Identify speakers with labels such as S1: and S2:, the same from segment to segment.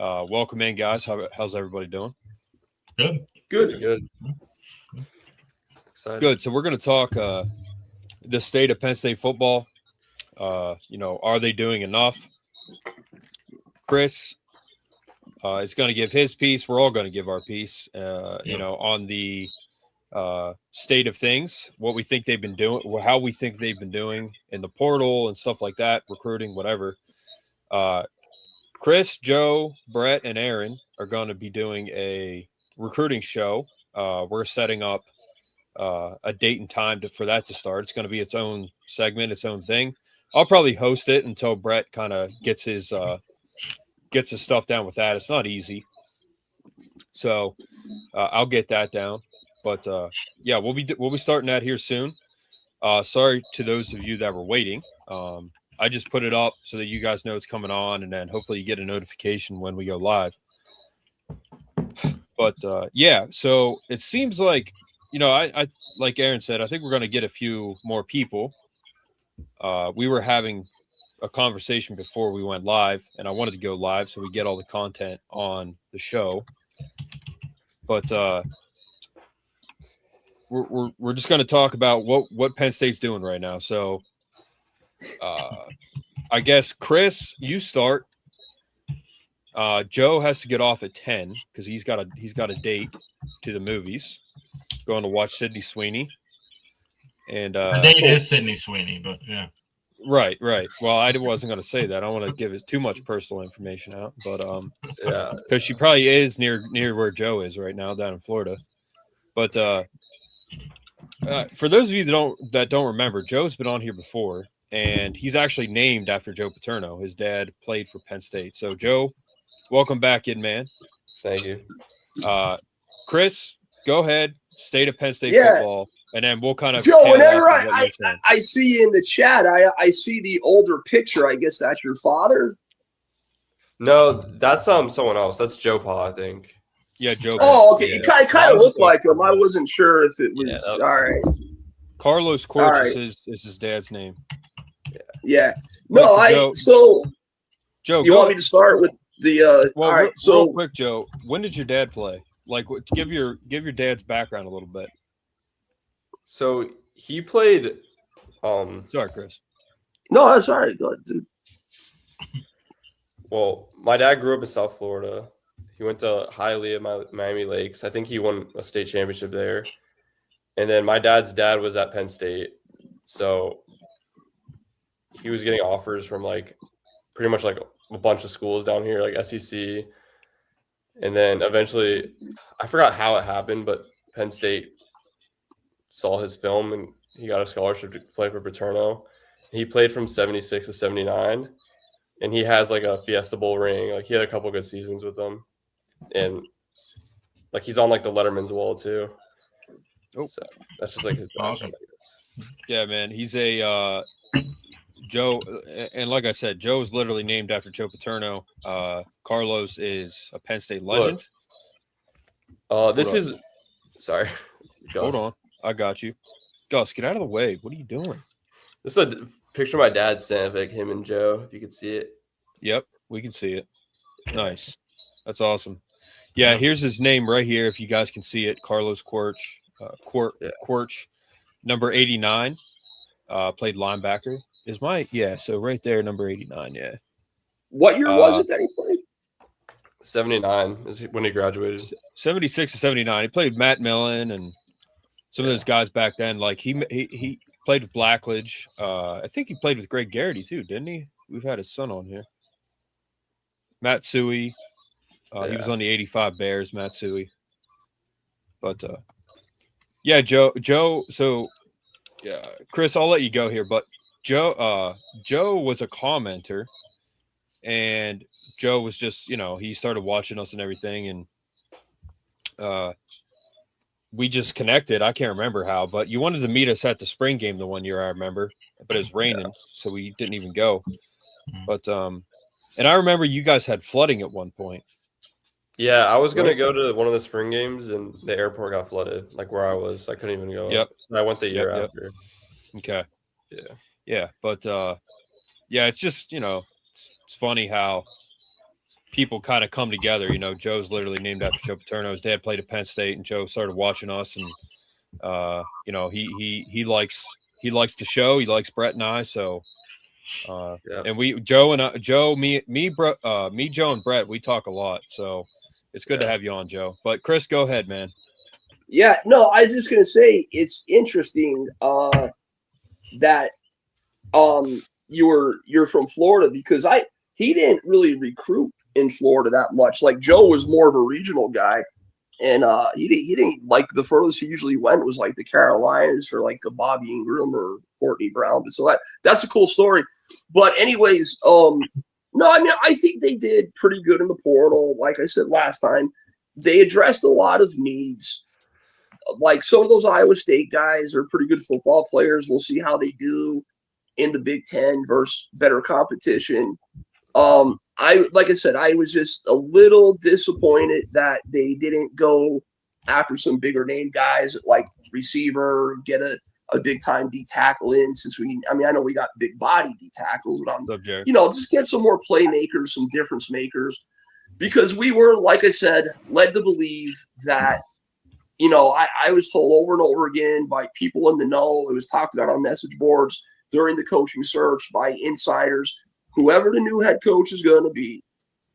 S1: Welcome in, guys. How's everybody doing?
S2: Good.
S3: Excited.
S1: Good. So we're going to talk the state of Penn State football. Are they doing enough? Chris is going to give his piece. We're all going to give our piece, on the state of things, what we think they've been doing, how we think they've been doing in the portal and stuff like that, recruiting, whatever. Chris, Joe, Brett, and Aaron are going to be doing a recruiting show. We're setting up a date and time for that to start. It's going to be its own segment, its own thing. I'll probably host it until Brett kind of gets his stuff down with that. It's not easy, so I'll get that down. But we'll be starting that here soon. Sorry to those of you that were waiting. I just put it up so that you guys know it's coming on, and then hopefully you get a notification when we go live. But so it seems like, I like Aaron said, I think we're going to get a few more people. We were having a conversation before we went live, and I wanted to go live so we get all the content on the show. But we're just going to talk about what Penn State's doing right now. So I guess, Chris, you start. Joe has to get off at 10 because he's got a date to the movies, going to watch Sydney Sweeney. And
S4: the date is Sydney Sweeney, but yeah.
S1: Right. Well, I wasn't going to say that. I don't want to give it too much personal information out, but because she probably is near where Joe is right now, down in Florida. But for those of you that don't remember, Joe's been on here before, and he's actually named after Joe Paterno. His dad played for Penn State. So, Joe, welcome back in, man.
S3: Thank you.
S1: Chris, go ahead. State of Penn State football. And then we'll kind of
S2: Joe. Whenever I see you in the chat, I see the older picture. I guess that's your father.
S3: No, that's someone else. That's Joe Paul, I think.
S1: Yeah, Joe.
S2: Oh, okay. Yeah. You kind of look like him. I wasn't sure if it was all right.
S1: Carlos Cortes is his dad's name.
S2: Yeah. No,
S1: Joe,
S2: you want me to start with the
S1: all
S2: right.
S1: Real quick, Joe. When did your dad play? Like, give your dad's background a little bit.
S3: So he played.
S1: Sorry, Chris.
S2: No, that's all right. Go ahead, dude.
S3: Well, my dad grew up in South Florida. He went to Hialeah, Miami Lakes. I think he won a state championship there. And then my dad's dad was at Penn State, so he was getting offers from pretty much a bunch of schools down here, like SEC. And then eventually, I forgot how it happened, but Penn State saw his film and he got a scholarship to play for Paterno. He played from 76 to 79, and he has a Fiesta Bowl ring. He had a couple good seasons with them, and he's on the Letterman's wall too.
S1: Oh,
S3: so that's just his background, I guess.
S1: Yeah, man, he's a Joe, and like I said, Joe is literally named after Joe Paterno. Carlos is a Penn State legend.
S3: Sorry. Gus.
S1: Hold on. I got you. Gus, get out of the way. What are you doing?
S3: This is a picture of my dad standing him and Joe, if you could see it.
S1: Yep, we can see it. Nice. That's awesome. Yeah, here's his name right here, if you guys can see it. Carlos Quirch, number 89, played linebacker. So right there, number 89, yeah.
S2: What year was it that he played?
S3: 79 is when he graduated.
S1: 76 to 79. He played Matt Millen and some of those guys back then. He played with Blackledge. I think he played with Greg Garrity too, didn't he? We've had his son on here. Matt Suey. He was on the 85 Bears, Matt Suey. But Joe. So Chris, I'll let you go here. But Joe was a commenter, and Joe was just, he started watching us and everything, and we just connected. I can't remember how, but you wanted to meet us at the spring game the one year, I remember, but it was raining, so we didn't even go. But and I remember you guys had flooding at one point.
S3: Yeah, I was gonna go to one of the spring games, and the airport got flooded, where I was. I couldn't even go.
S1: Yep.
S3: So I went the year after.
S1: Okay. Yeah, but it's just it's funny how people kind of come together. You know, Joe's literally named after Joe Paterno. His dad played at Penn State, and Joe started watching us, and you know, he likes the show. He likes Brett and I. So, and Joe, Joe, and Brett, we talk a lot. So it's good to have you on, Joe. But Chris, go ahead, man.
S2: Yeah, no, I was just gonna say it's interesting that you're from Florida, because he didn't really recruit in Florida that much. Like Joe was more of a regional guy, and he didn't like, the furthest he usually went was like the Carolinas for like a Bobby Ingram or Courtney Brown. But so that's a cool story. But anyways, no, I mean, I think they did pretty good in the portal. Like I said last time, they addressed a lot of needs. Like some of those Iowa State guys are pretty good football players. We'll see how they do in the Big Ten versus better competition. Like I said, I was just a little disappointed that they didn't go after some bigger name guys like receiver, get a big time D tackle in, since I know we got big body D tackles, but just get some more playmakers, some difference makers, because we were, like I said, led to believe that, I was told over and over again by people in the know, it was talked about on message boards during the coaching search by insiders, whoever the new head coach is going to be,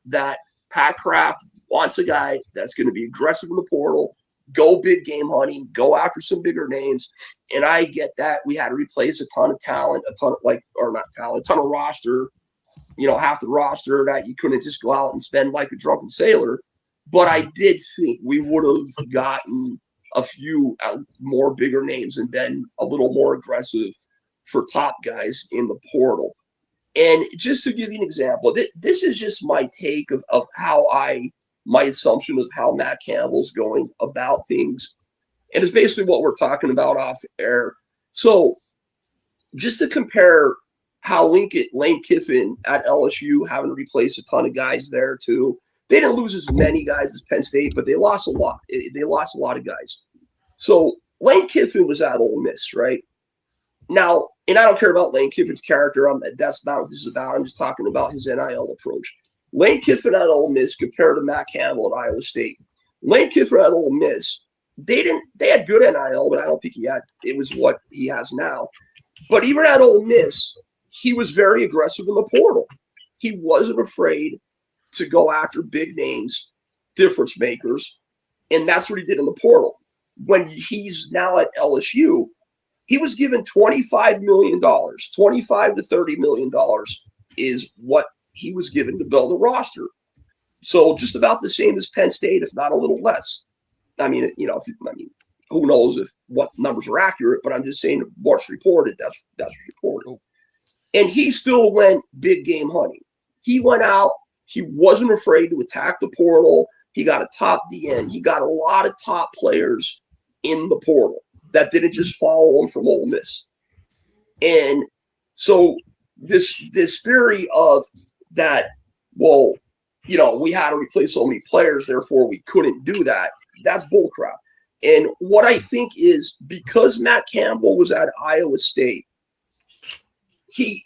S2: that Pat Kraft wants a guy that's going to be aggressive in the portal, go big game hunting, go after some bigger names. And I get that we had to replace a ton of talent, a ton of roster, half the roster, that you couldn't just go out and spend like a drunken sailor. But I did think we would have gotten a few more bigger names and been a little more aggressive for top guys in the portal. And just to give you an example, this is just my take of how my assumption of how Matt Campbell's going about things. And it's basically what we're talking about off air. So just to compare how Lane Kiffin at LSU, having to replace a ton of guys there too. They didn't lose as many guys as Penn State, but they lost a lot. They lost a lot of guys. So Lane Kiffin was at Ole Miss, right? Now, and I don't care about Lane Kiffin's character. That's not what this is about. I'm just talking about his NIL approach. Lane Kiffin at Ole Miss compared to Matt Campbell at Iowa State. Lane Kiffin at Ole Miss, they had good NIL, but I don't think it was what he has now. But even at Ole Miss, he was very aggressive in the portal. He wasn't afraid to go after big names, difference makers, and that's what he did in the portal. When he's now at LSU, he was given $25 million, $25 to $30 million is what he was given to build a roster. So just about the same as Penn State, if not a little less. I mean, who knows if what numbers are accurate, but I'm just saying what's reported. That's what's reported. And he still went big game hunting. He went out. He wasn't afraid to attack the portal. He got a top DN. He got a lot of top players in the portal that didn't just follow him from Ole Miss. And so this theory of that, well, we had to replace so many players, therefore we couldn't do that, that's bullcrap. And what I think is, because Matt Campbell was at Iowa State, they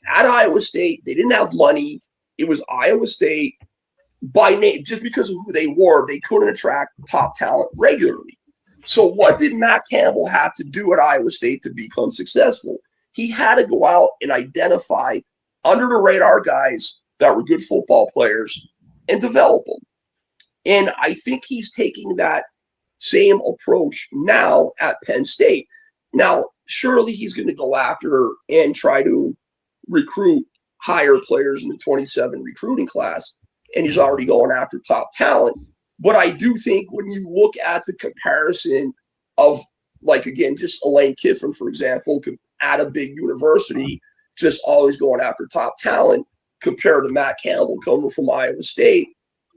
S2: didn't have money. It was Iowa State by name. Just because of who they were, they couldn't attract top talent regularly. So what did Matt Campbell have to do at Iowa State to become successful? He had to go out and identify under the radar guys that were good football players and develop them. And I think he's taking that same approach now at Penn State. Now, surely he's going to go after and try to recruit higher players in the 27 recruiting class, and he's already going after top talent. But I do think when you look at the comparison of, like, again, just Lane Kiffin, for example, at a big university, just always going after top talent, compared to Matt Campbell coming from Iowa State,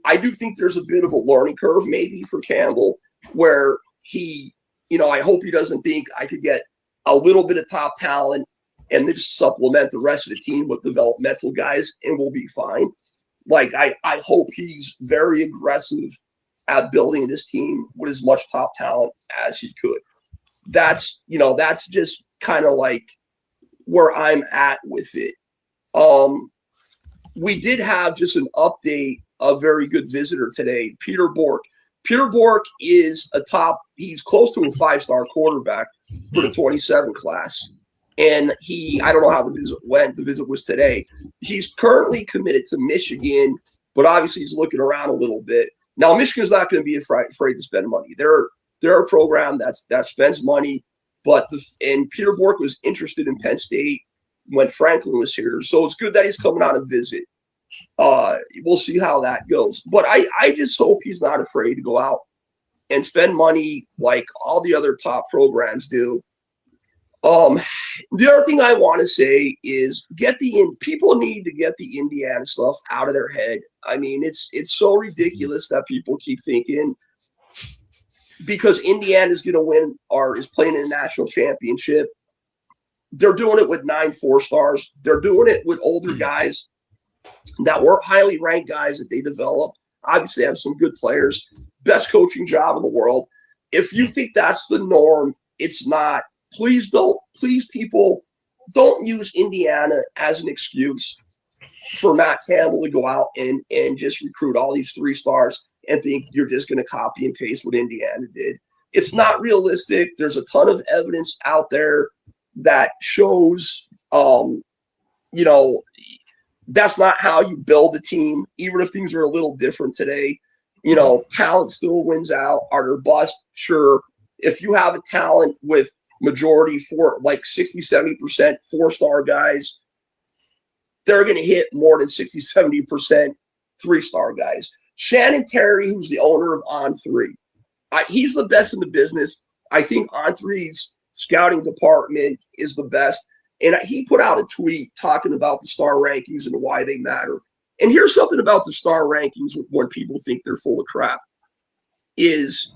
S2: I do think there's a bit of a learning curve maybe for Campbell, where he, I hope he doesn't think I could get a little bit of top talent and then just supplement the rest of the team with developmental guys and we'll be fine. Like, I hope he's very aggressive at building this team with as much top talent as he could. That's just kind of like where I'm at with it. We did have just an update a very good visitor today, Peter Bork. Peter Bork is he's close to a 5-star quarterback for the 27 class. And I don't know how the visit went. The visit was today. He's currently committed to Michigan, but obviously he's looking around a little bit. Now, Michigan's not going to be afraid to spend money. They're a program that spends money, and Peter Bork was interested in Penn State when Franklin was here. So it's good that he's coming on a visit. We'll see how that goes. But I just hope he's not afraid to go out and spend money like all the other top programs do. The other thing I want to say is people need to get the Indiana stuff out of their head. I mean, it's so ridiculous that people keep thinking because Indiana is going to win or is playing in a national championship. They're doing it with 9 4-stars. They're doing it with older guys that were highly ranked guys that they developed. Obviously, have some good players. Best coaching job in the world. If you think that's the norm, it's not. Please, people, don't use Indiana as an excuse for Matt Campbell to go out and just recruit all these 3-stars and think you're just going to copy and paste what Indiana did. It's not realistic. There's a ton of evidence out there that shows, that's not how you build a team, even if things are a little different today. Talent still wins out. Are there busts? Sure. If you have a talent with majority for like 60, 70% 4-star guys, they're going to hit more than 60, 70% 3-star guys. Shannon Terry, who's the owner of On3, he's the best in the business. I think On3's scouting department is the best. And he put out a tweet talking about the star rankings and why they matter. And here's something about the star rankings when people think they're full of crap is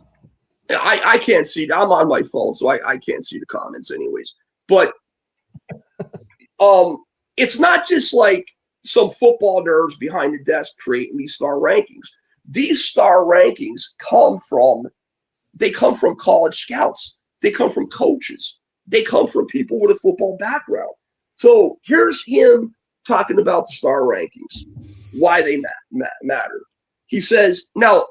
S2: I can't see. I'm on my phone, so I can't see the comments anyways. But it's not just like some football nerds behind the desk creating these star rankings. These star rankings come from college scouts. They come from coaches. They come from people with a football background. So here's him talking about the star rankings, why they matter. He says, now,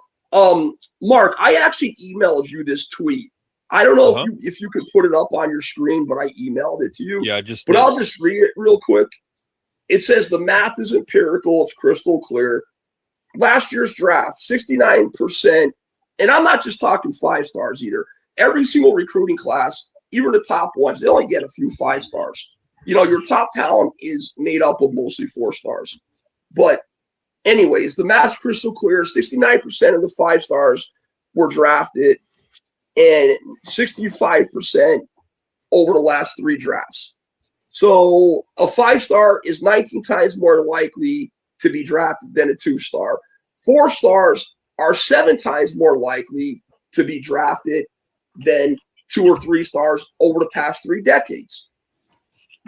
S2: Mark, I actually emailed you this tweet. I don't know if you could put it up on your screen, but I emailed it to you.
S1: Yeah,
S2: I'll just read it real quick. It says the math is empirical. It's crystal clear. Last year's draft, 69%, and I'm not just talking 5-stars either. Every single recruiting class, even the top ones, they only get a few 5-stars. Your top talent is made up of mostly 4-stars. But anyways, the math's crystal clear. 69% of the 5-stars were drafted and 65% over the last 3 drafts. So a 5-star is 19 times more likely to be drafted than a 2-star. 4-stars are 7 times more likely to be drafted than 2 or 3 stars over the past 3 decades.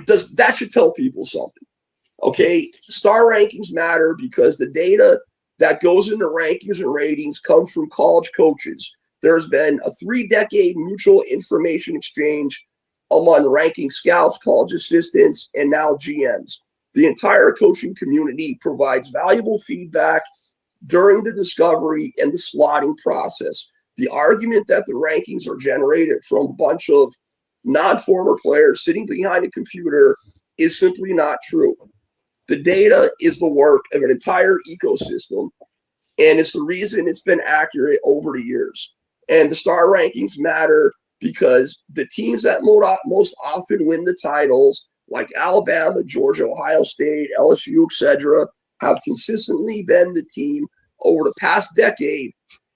S2: That should tell people something. Okay, star rankings matter because the data that goes into rankings and ratings comes from college coaches. There's been a 3-decade mutual information exchange among ranking scouts, college assistants, and now GMs. The entire coaching community provides valuable feedback during the discovery and the slotting process. The argument that the rankings are generated from a bunch of non-former players sitting behind a computer is simply not true. The data is the work of an entire ecosystem, and it's the reason it's been accurate over the years. And the star rankings matter because the teams that most often win the titles, like Alabama, Georgia, Ohio State, LSU, etc., have consistently been the team over the past decade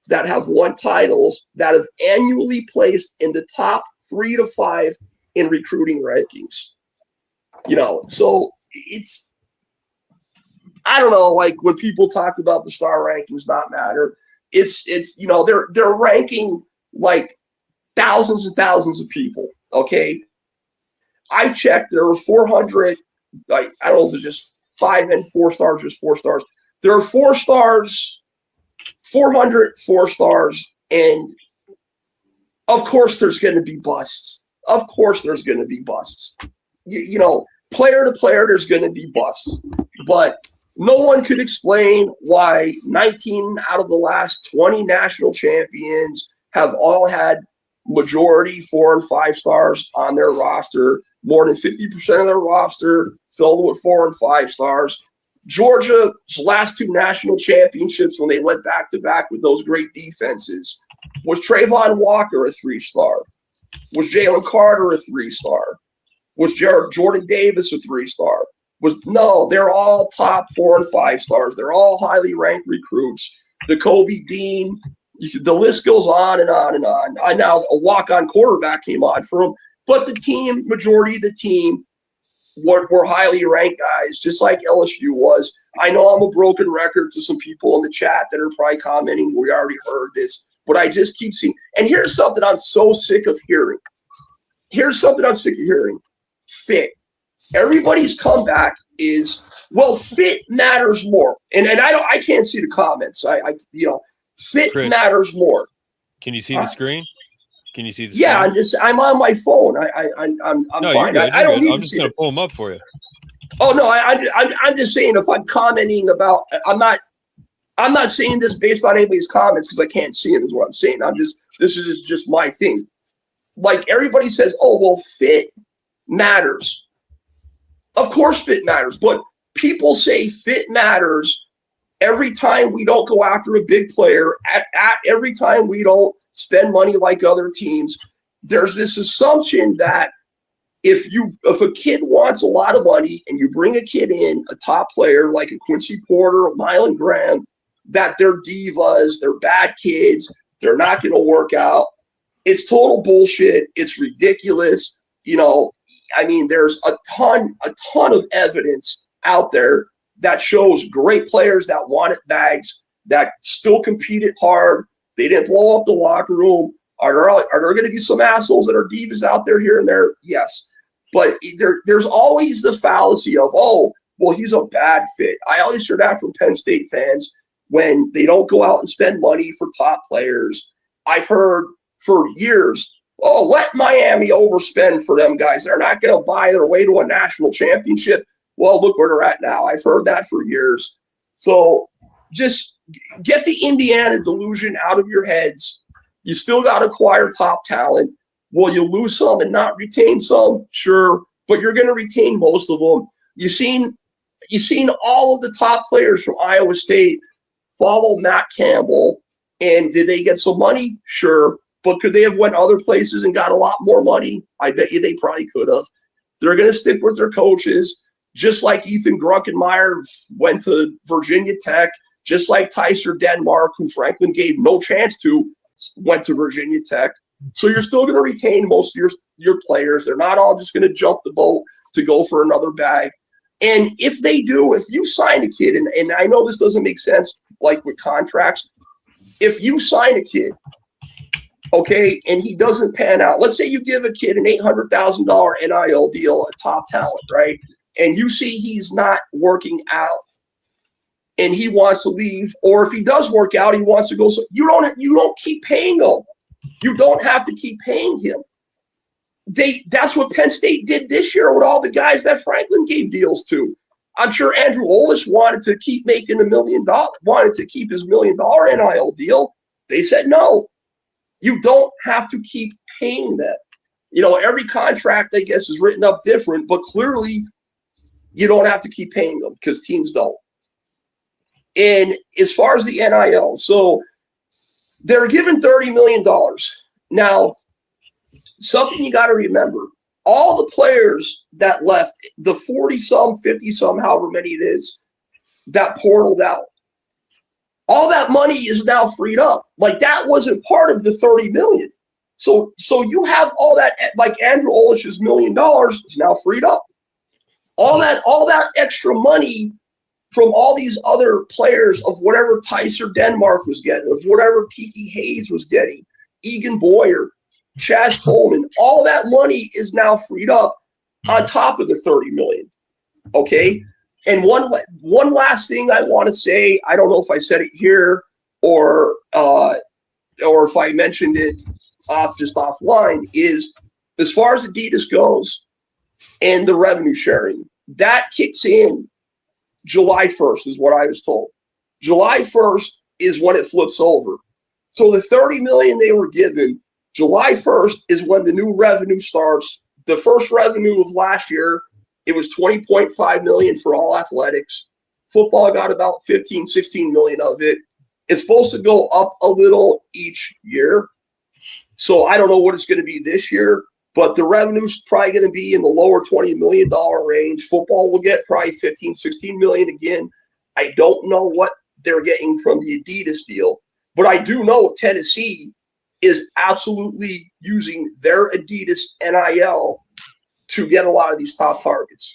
S2: that have won titles that have annually placed in the top 3 to 5 in recruiting rankings. So it's, I don't know, like when people talk about the star rankings not matter, it's they're ranking like thousands and thousands of people. Okay. I checked, there were 400, I don't know if it's just 5 and 4 stars, just 4 stars. There are 4 stars, 400 4-stars, and of course there's going to be busts. Of course there's going to be busts. Player to player, there's going to be busts. But No one could explain why 19 out of the last 20 national champions have all had majority 4 and 5 stars on their roster. More than 50% of their roster filled with 4 and 5 stars. Georgia's last 2 national championships, when they went back-to-back with those great defenses, was Trayvon Walker a 3-star? Was Jalen Carter a 3-star? Was Jordan Davis a 3-star? No, they're all top 4 and 5 stars. They're all highly ranked recruits. The Kobe Dean, the list goes on and on and on. I now a walk-on quarterback came on for him, but the team, majority of the team, were highly ranked guys, just like LSU was. I know I'm a broken record to some people in the chat that are probably commenting, we already heard this, but I just keep seeing. And here's something I'm so sick of hearing. Fit. Everybody's comeback is, well, fit matters more. And I can't see the comments. Fit
S1: Chris,
S2: matters more.
S1: Can you see the screen? Can you see the
S2: Yeah,
S1: screen?
S2: I'm on my phone. I'm
S1: No,
S2: fine.
S1: you're good.
S2: I don't need
S1: I'm
S2: to
S1: just
S2: see
S1: going
S2: it.
S1: to pull them up for you.
S2: Oh no, I'm just saying, if I'm commenting about, I'm not saying this based on anybody's comments because I can't see it, is what I'm saying. This is just my thing. Like, everybody says, oh, well, fit matters. Of course fit matters, but people say fit matters every time we don't go after a big player, every time we don't spend money like other teams. There's this assumption that if a kid wants a lot of money and you bring a kid in, a top player like a Quincy Porter or Mylan Graham, that they're divas, they're bad kids, they're not going to work out. It's total bullshit. It's ridiculous. There's a ton of evidence out there that shows great players that wanted bags, that still competed hard. They didn't blow up the locker room. Are there going to be some assholes that are divas out there here and there? Yes. But there's always the fallacy of, oh, well, he's a bad fit. I always hear that from Penn State fans when they don't go out and spend money for top players. I've heard for years, oh, let Miami overspend for them guys. They're not going to buy their way to a national championship. Well, look where they're at now. I've heard that for years. So just get the Indiana delusion out of your heads. You still got to acquire top talent. Will you lose some and not retain some? Sure, but you're going to retain most of them. You've seen all of the top players from Iowa State follow Matt Campbell, and did they get some money? Sure, but could they have went other places and got a lot more money? I bet you they probably could have. They're going to stick with their coaches, just like Ethan Grunkenmeyer went to Virginia Tech, just like Tyser Denmark, who Franklin gave no chance to, went to Virginia Tech. So you're still going to retain most of your players. They're not all just going to jump the boat to go for another bag. And if they do, if you sign a kid, and I know this doesn't make sense, like with contracts, if you sign a kid, okay, and he doesn't pan out, let's say you give a kid an $800,000 NIL deal, a top talent, right? And you see he's not working out and he wants to leave, or if he does work out, he wants to go. So you don't keep paying him. You don't have to keep paying him. That's what Penn State did this year with all the guys that Franklin gave deals to. I'm sure Andrew Olish wanted to keep making $1 million, wanted to keep his $1 million NIL deal. They said no. You don't have to keep paying them. Every contract, I guess, is written up different, but clearly you don't have to keep paying them because teams don't. And as far as the NIL, so they're given $30 million. Now, something you got to remember, all the players that left, the 40-some, 50-some, however many it is, that portaled out, all that money is now freed up. Like, that wasn't part of the $30 million. So you have all that, like Andrew Olish's $1 million is now freed up. All that extra money from all these other players of whatever Tyser Denmark was getting, of whatever Tiki Hayes was getting, Egan Boyer, Chaz Coleman, all that money is now freed up on top of the $30 million. Okay? And one last thing I want to say, I don't know if I said it here or if I mentioned it offline, is as far as Adidas goes and the revenue sharing, that kicks in July 1st is what I was told. July 1st is when it flips over. So the $30 million they were given, July 1st is when the new revenue starts. The first revenue of last year, it was $20.5 million for all athletics. Football got about 15, 16 million of it. It's supposed to go up a little each year. So I don't know what it's going to be this year, but the revenue's probably going to be in the lower $20 million range. Football will get probably 15, 16 million again. I don't know what they're getting from the Adidas deal, but I do know Tennessee is absolutely using their Adidas NIL to get a lot of these top targets.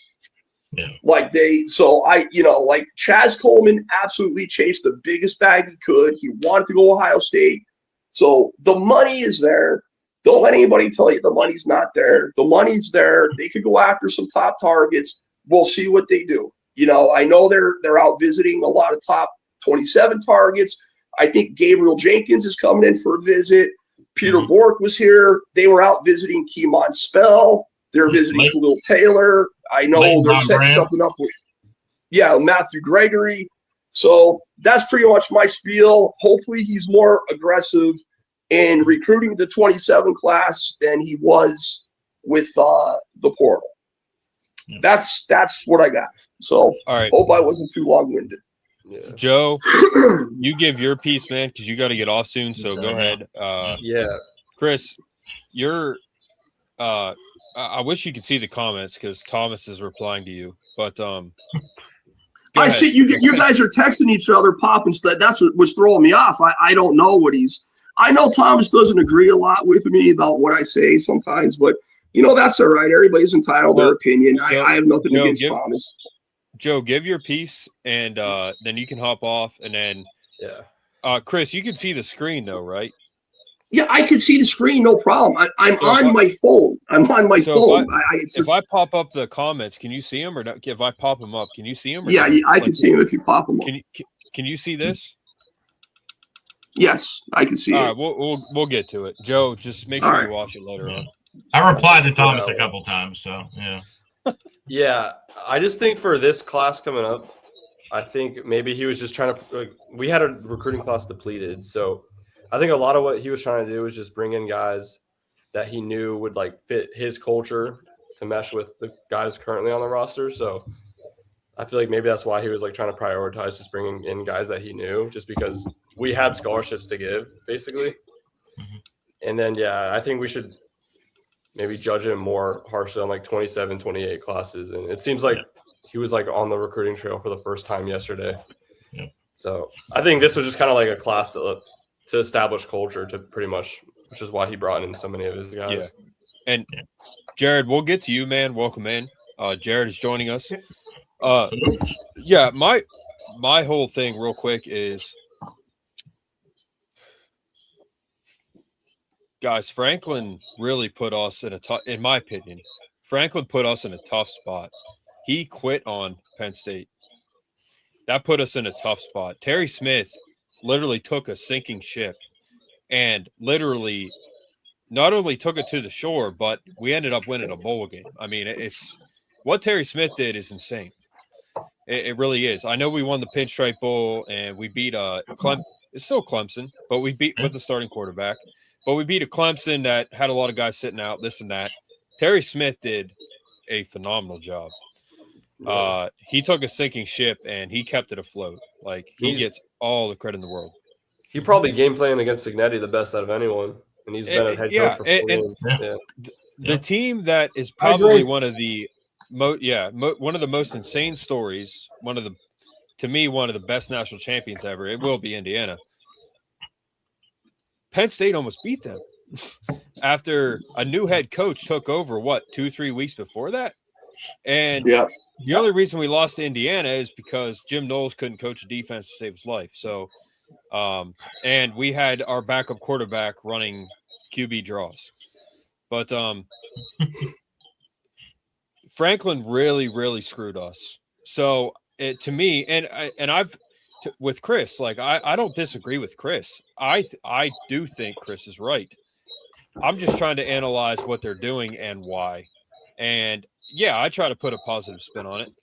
S4: Yeah.
S2: Like Chaz Coleman absolutely chased the biggest bag he could. He wanted to go Ohio State. So the money is there. Don't let anybody tell you the money's not there. The money's there. They could go after some top targets. We'll see what they do. I know they're out visiting a lot of top 27 targets. I think Gabriel Jenkins is coming in for a visit. Peter Bork was here. They were out visiting Keemon Spell. They're visiting Khalil Taylor. I know they're setting something up with Matthew Gregory. So that's pretty much my spiel. Hopefully he's more aggressive in recruiting the 27 class than he was with the portal. That's what I got. So
S1: all right.
S2: Hope I wasn't too long-winded.
S3: Yeah.
S1: Joe, you give your piece, man, because you got to get off soon. So go ahead. Chris, you're I wish you could see the comments because Thomas is replying to you. But
S2: I see you guys are texting each other, popping stuff. That's what was throwing me off. I don't know what I know Thomas doesn't agree a lot with me about what I say sometimes, but that's all right. Everybody's entitled to their opinion.
S1: Joe,
S2: I have nothing against Thomas.
S1: Joe, give your piece and then you can hop off and then Chris, you can see the screen though, right?
S2: Yeah, I can see the screen, no problem. I'm on my phone. I'm on my phone.
S1: If I pop up the comments, can you see them or not? If I pop them up, can you see them?
S2: Yeah, I can see them if you pop them up.
S1: Can you see this?
S2: Yes, I can see it.
S1: All right, we'll get to it. Joe, just make sure you watch it later on.
S4: I replied to Thomas a couple times, so yeah.
S3: Yeah, I just think for this class coming up, I think maybe he was just trying to we had a recruiting class depleted, so I think a lot of what he was trying to do was just bring in guys that he knew would fit his culture to mesh with the guys currently on the roster. So I feel like maybe that's why he was trying to prioritize just bringing in guys that he knew, just because we had scholarships to give basically. And then, I think we should maybe judge him more harshly on 27, 28 classes. And it seems like he was on the recruiting trail for the first time yesterday.
S4: Yeah.
S3: So I think this was just kind of a class to establish culture to pretty much, which is why he brought in so many of his guys.
S1: Yeah. And Jared, we'll get to you, man. Welcome in. Jared is joining us. My whole thing real quick is, guys, Franklin really put us in in my opinion, Franklin put us in a tough spot. He quit on Penn State. That put us in a tough spot. Terry Smith literally took a sinking ship and literally not only took it to the shore, but we ended up winning a bowl game. I mean, it's what Terry Smith did is insane. It really is. I know we won the Pinstripe Bowl and we beat it's still Clemson, but we beat with the starting quarterback. But we beat a Clemson that had a lot of guys sitting out, this and that. Terry Smith did a phenomenal job. He took a sinking ship and he kept it afloat. He gets all the credit in the world.
S3: He probably game planned against Signetti the best out of anyone, and he's been a head coach for 4 years.
S1: The team that is probably one of the most insane stories. To me, one of the best national champions ever. It will be Indiana. Penn State almost beat them after a new head coach took over. 2-3 weeks before that, and the only reason we lost to Indiana is because Jim Knowles couldn't coach a defense to save his life. So, and we had our backup quarterback running QB draws. But Franklin really, really screwed us. So to me, and I've with Chris, I don't disagree with Chris. I do think Chris is right. I'm just trying to analyze what they're doing and why. And I try to put a positive spin on it.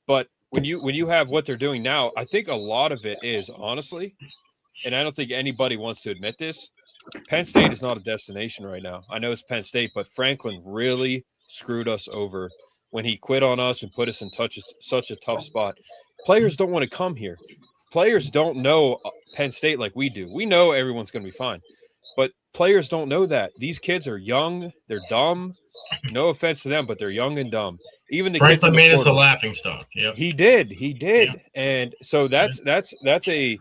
S1: But when you have what they're doing now, I think a lot of it is honestly, and I don't think anybody wants to admit this, Penn State is not a destination right now. I know it's Penn State, but Franklin really screwed us over when he quit on us and put us in such a tough spot. Players don't want to come here. Players don't know Penn State like we do. We know everyone's going to be fine, but players don't know that. These kids are young. They're dumb. No offense to them, but they're young and dumb. Even the
S4: Franklin
S1: kids
S4: made us a laughing stock. Yep.
S1: He did.
S4: Yeah.
S1: And so that's a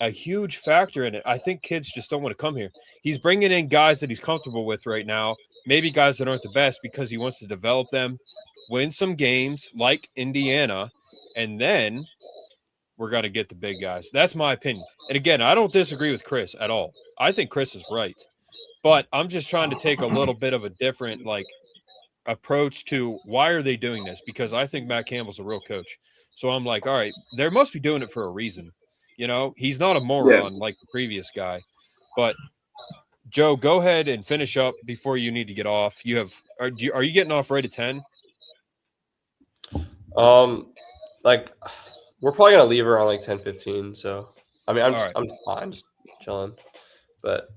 S1: huge factor in it. I think kids just don't want to come here. He's bringing in guys that he's comfortable with right now, maybe guys that aren't the best because he wants to develop them, win some games like Indiana, and then we're going to get the big guys. That's my opinion. And again, I don't disagree with Chris at all. I think Chris is right. But I'm just trying to take a little bit of a different approach to why are they doing this? Because I think Matt Campbell's a real coach. So I'm like, all right, they must be doing it for a reason. You know, he's not a moron like the previous guy. But Joe, go ahead and finish up before you need to get off. Are you getting off right at 10?
S3: We're probably gonna leave around 10:15. So I mean, I'm fine, just chilling. But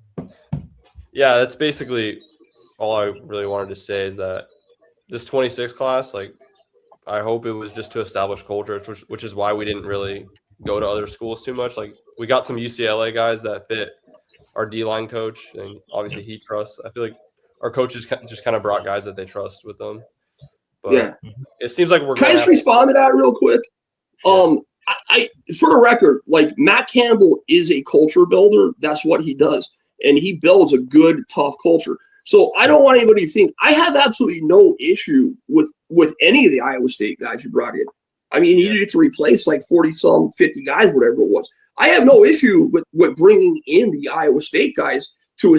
S3: yeah, that's basically all I really wanted to say is that this 26 class, I hope it was just to establish culture, which is why we didn't really go to other schools too much. We got some UCLA guys that fit our D-line coach, and obviously he trusts. I feel like our coaches just kind of brought guys that they trust with them. But it seems like we're.
S2: Can I just respond to that real quick? I for the record, Matt Campbell is a culture builder. That's what he does, and he builds a good, tough culture. So I don't want anybody to think I have absolutely no issue with any of the Iowa State guys you brought in. I mean, you needed to replace 40-some, 50 guys, whatever it was. I have no issue with bringing in the Iowa State guys to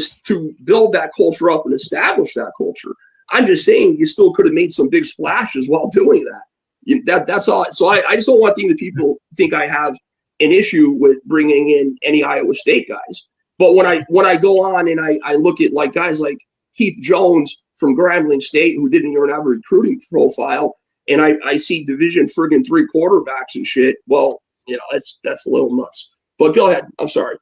S2: build that culture up and establish that culture. I'm just saying you still could have made some big splashes while doing that. That's all. So I just don't want the people think I have an issue with bringing in any Iowa State guys. But when I go on and I look at guys like Heath Jones from Grambling State, who didn't even have a recruiting profile, and I see Division friggin' 3 quarterbacks and shit, well, that's a little nuts. But go ahead. I'm sorry.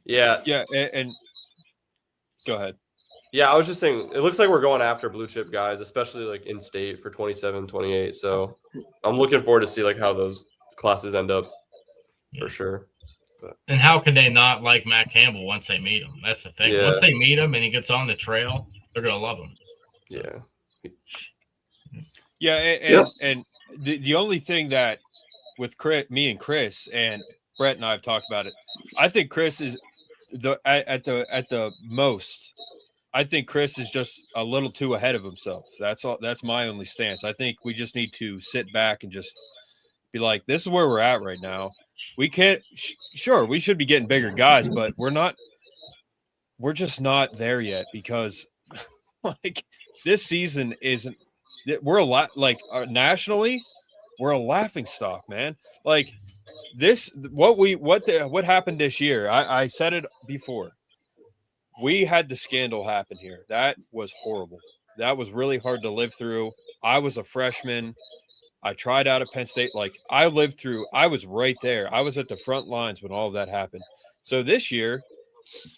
S3: Yeah.
S1: Yeah, and go ahead.
S3: Yeah, I was just saying, it looks like we're going after blue chip guys, especially in state for 27, 28. So I'm looking forward to see how those classes end up for sure. But.
S4: And how can they not like Matt Campbell once they meet him? That's the thing.
S3: Yeah.
S4: Once they meet him and he gets on the trail, they're going to love him.
S3: Yeah.
S1: Yeah, and the only thing that with me and Chris and Brett and I have talked about it, I think Chris is at the most. I think Chris is just a little too ahead of himself. That's all. That's my only stance. I think we just need to sit back and just be like, this is where we're at right now. We can't. Sure, we should be getting bigger guys, but we're not. We're just not there yet because, this season isn't. We're a lot nationally, we're a laughing stock, man. What happened this year? I said it before. We had the scandal happen here. That was horrible. That was really hard to live through. I was a freshman. I tried out at Penn State. I lived through. I was right there. I was at the front lines when all of that happened. So this year,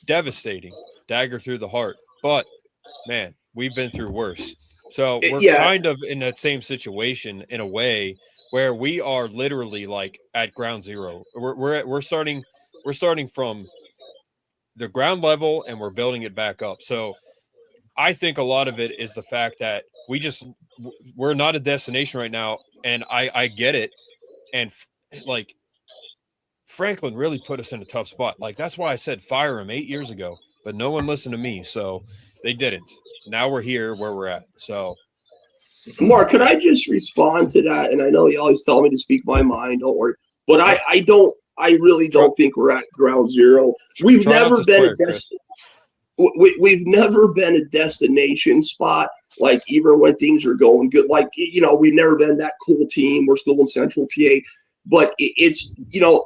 S1: devastating, dagger through the heart. But man, we've been through worse. So we're kind of in that same situation in a way where we are literally at ground zero. We're starting from the ground level and we're building it back up. So I think a lot of it is the fact that we're not a destination right now, and I get it. And Franklin really put us in a tough spot. That's why I said fire him 8 years ago, but no one listened to me. So they didn't. Now we're here where we're at. So,
S2: Mark, could I just respond to that? And I know you always tell me to speak my mind. Don't worry. But I really don't think we're at ground zero. We've never been we've never been a destination spot. Even when things are going good, we've never been that cool team. We're still in Central PA. But it's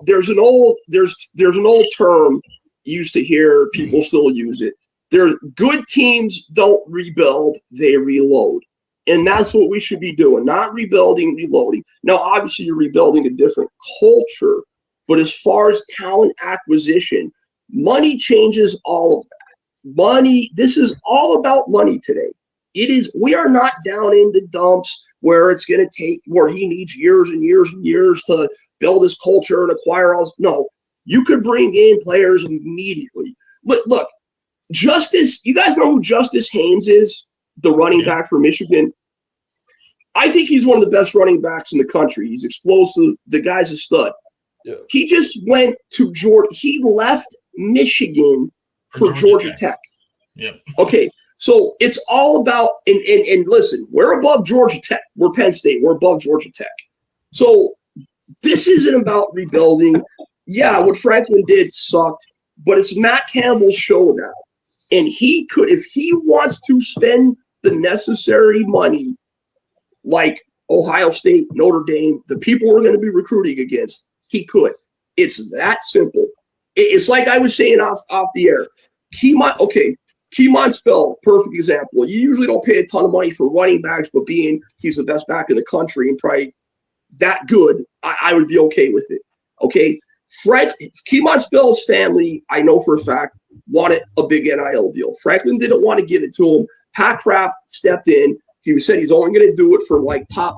S2: there's an old term used to hear, people still use it. They're good teams don't rebuild, they reload. And that's what we should be doing, not rebuilding, reloading. Now, obviously, you're rebuilding a different culture, but as far as talent acquisition, money changes all of that. Money, this is all about money today. It is. We are not down in the dumps where it's going to take, where he needs years and years and years to build this culture and acquire all. No, you could bring in players immediately. Look, Justice, you guys know who Justice Haynes is? The running back for Michigan. I think he's one of the best running backs in the country. He's explosive. The guy's a stud. Yeah. He just went to Georgia. He left Michigan for Georgia Tech.
S4: Yeah.
S2: Okay, so it's all about and listen, we're above Georgia Tech. We're Penn State. We're above Georgia Tech. So this isn't about rebuilding. Yeah, what Franklin did sucked, but it's Matt Campbell's show now. And he could, if he wants to spend the necessary money, like Ohio State, Notre Dame, the people we're going to be recruiting against, he could. It's that simple. It's like I was saying off the air. Keemon Spell, perfect example. You usually don't pay a ton of money for running backs, but he's the best back in the country and probably that good, I would be okay with it. Okay. Keemon Spell's family, I know for a fact, wanted a big NIL deal. Franklin didn't want to give it to him. Pat Kraft stepped in. He said he's only going to do it for like top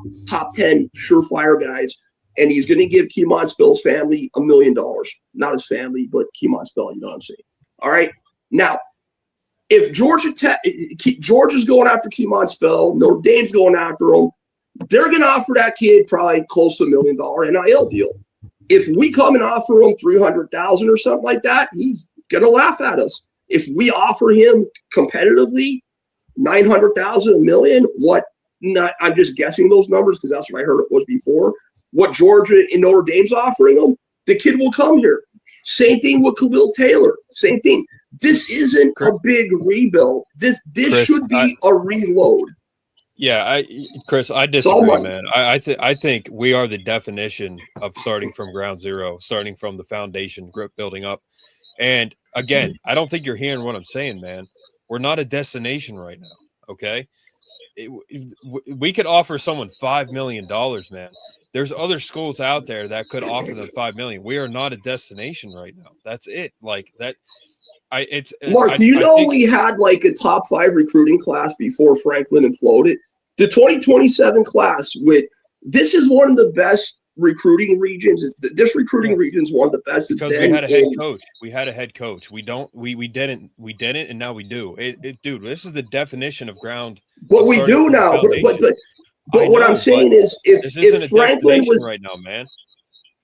S2: 10 surefire guys, and he's going to give Keemon Spell's family $1 million. Not his family, but Keemon Spell, you know what I'm saying? All right. Now, if Georgia's going after Keemon Spell, Notre Dame's going after him, they're going to offer that kid probably close to $1 million NIL deal. If we come and offer him $300,000 or something like that, he's going to laugh at us. If we offer him competitively $900,000, $1 million, I'm just guessing those numbers because that's what I heard it was before. What Georgia and Notre Dame's offering him, the kid will come here. Same thing with Khalil Taylor. Same thing. This isn't a big rebuild. This Chris, should be a reload.
S1: Yeah, Chris, I disagree, man. I think we are the definition of starting from ground zero, starting from the foundation, building up. And again, I don't think you're hearing what I'm saying, man. We're not a destination right now, okay? We could offer someone $5 million, man. There's other schools out there that could offer them $5 million. We are not a destination right now. That's it. Like that.
S2: Mark, do you know we had like a top 5 recruiting class before Franklin imploded? The 2027 class this is one of the best recruiting regions. This recruiting region is one of the best.
S1: Because we had a head coach. We had a head coach. We didn't, and now we do. Dude, this is the definition of ground.
S2: But we do now. But what I'm saying is, if Franklin was
S1: right now, man.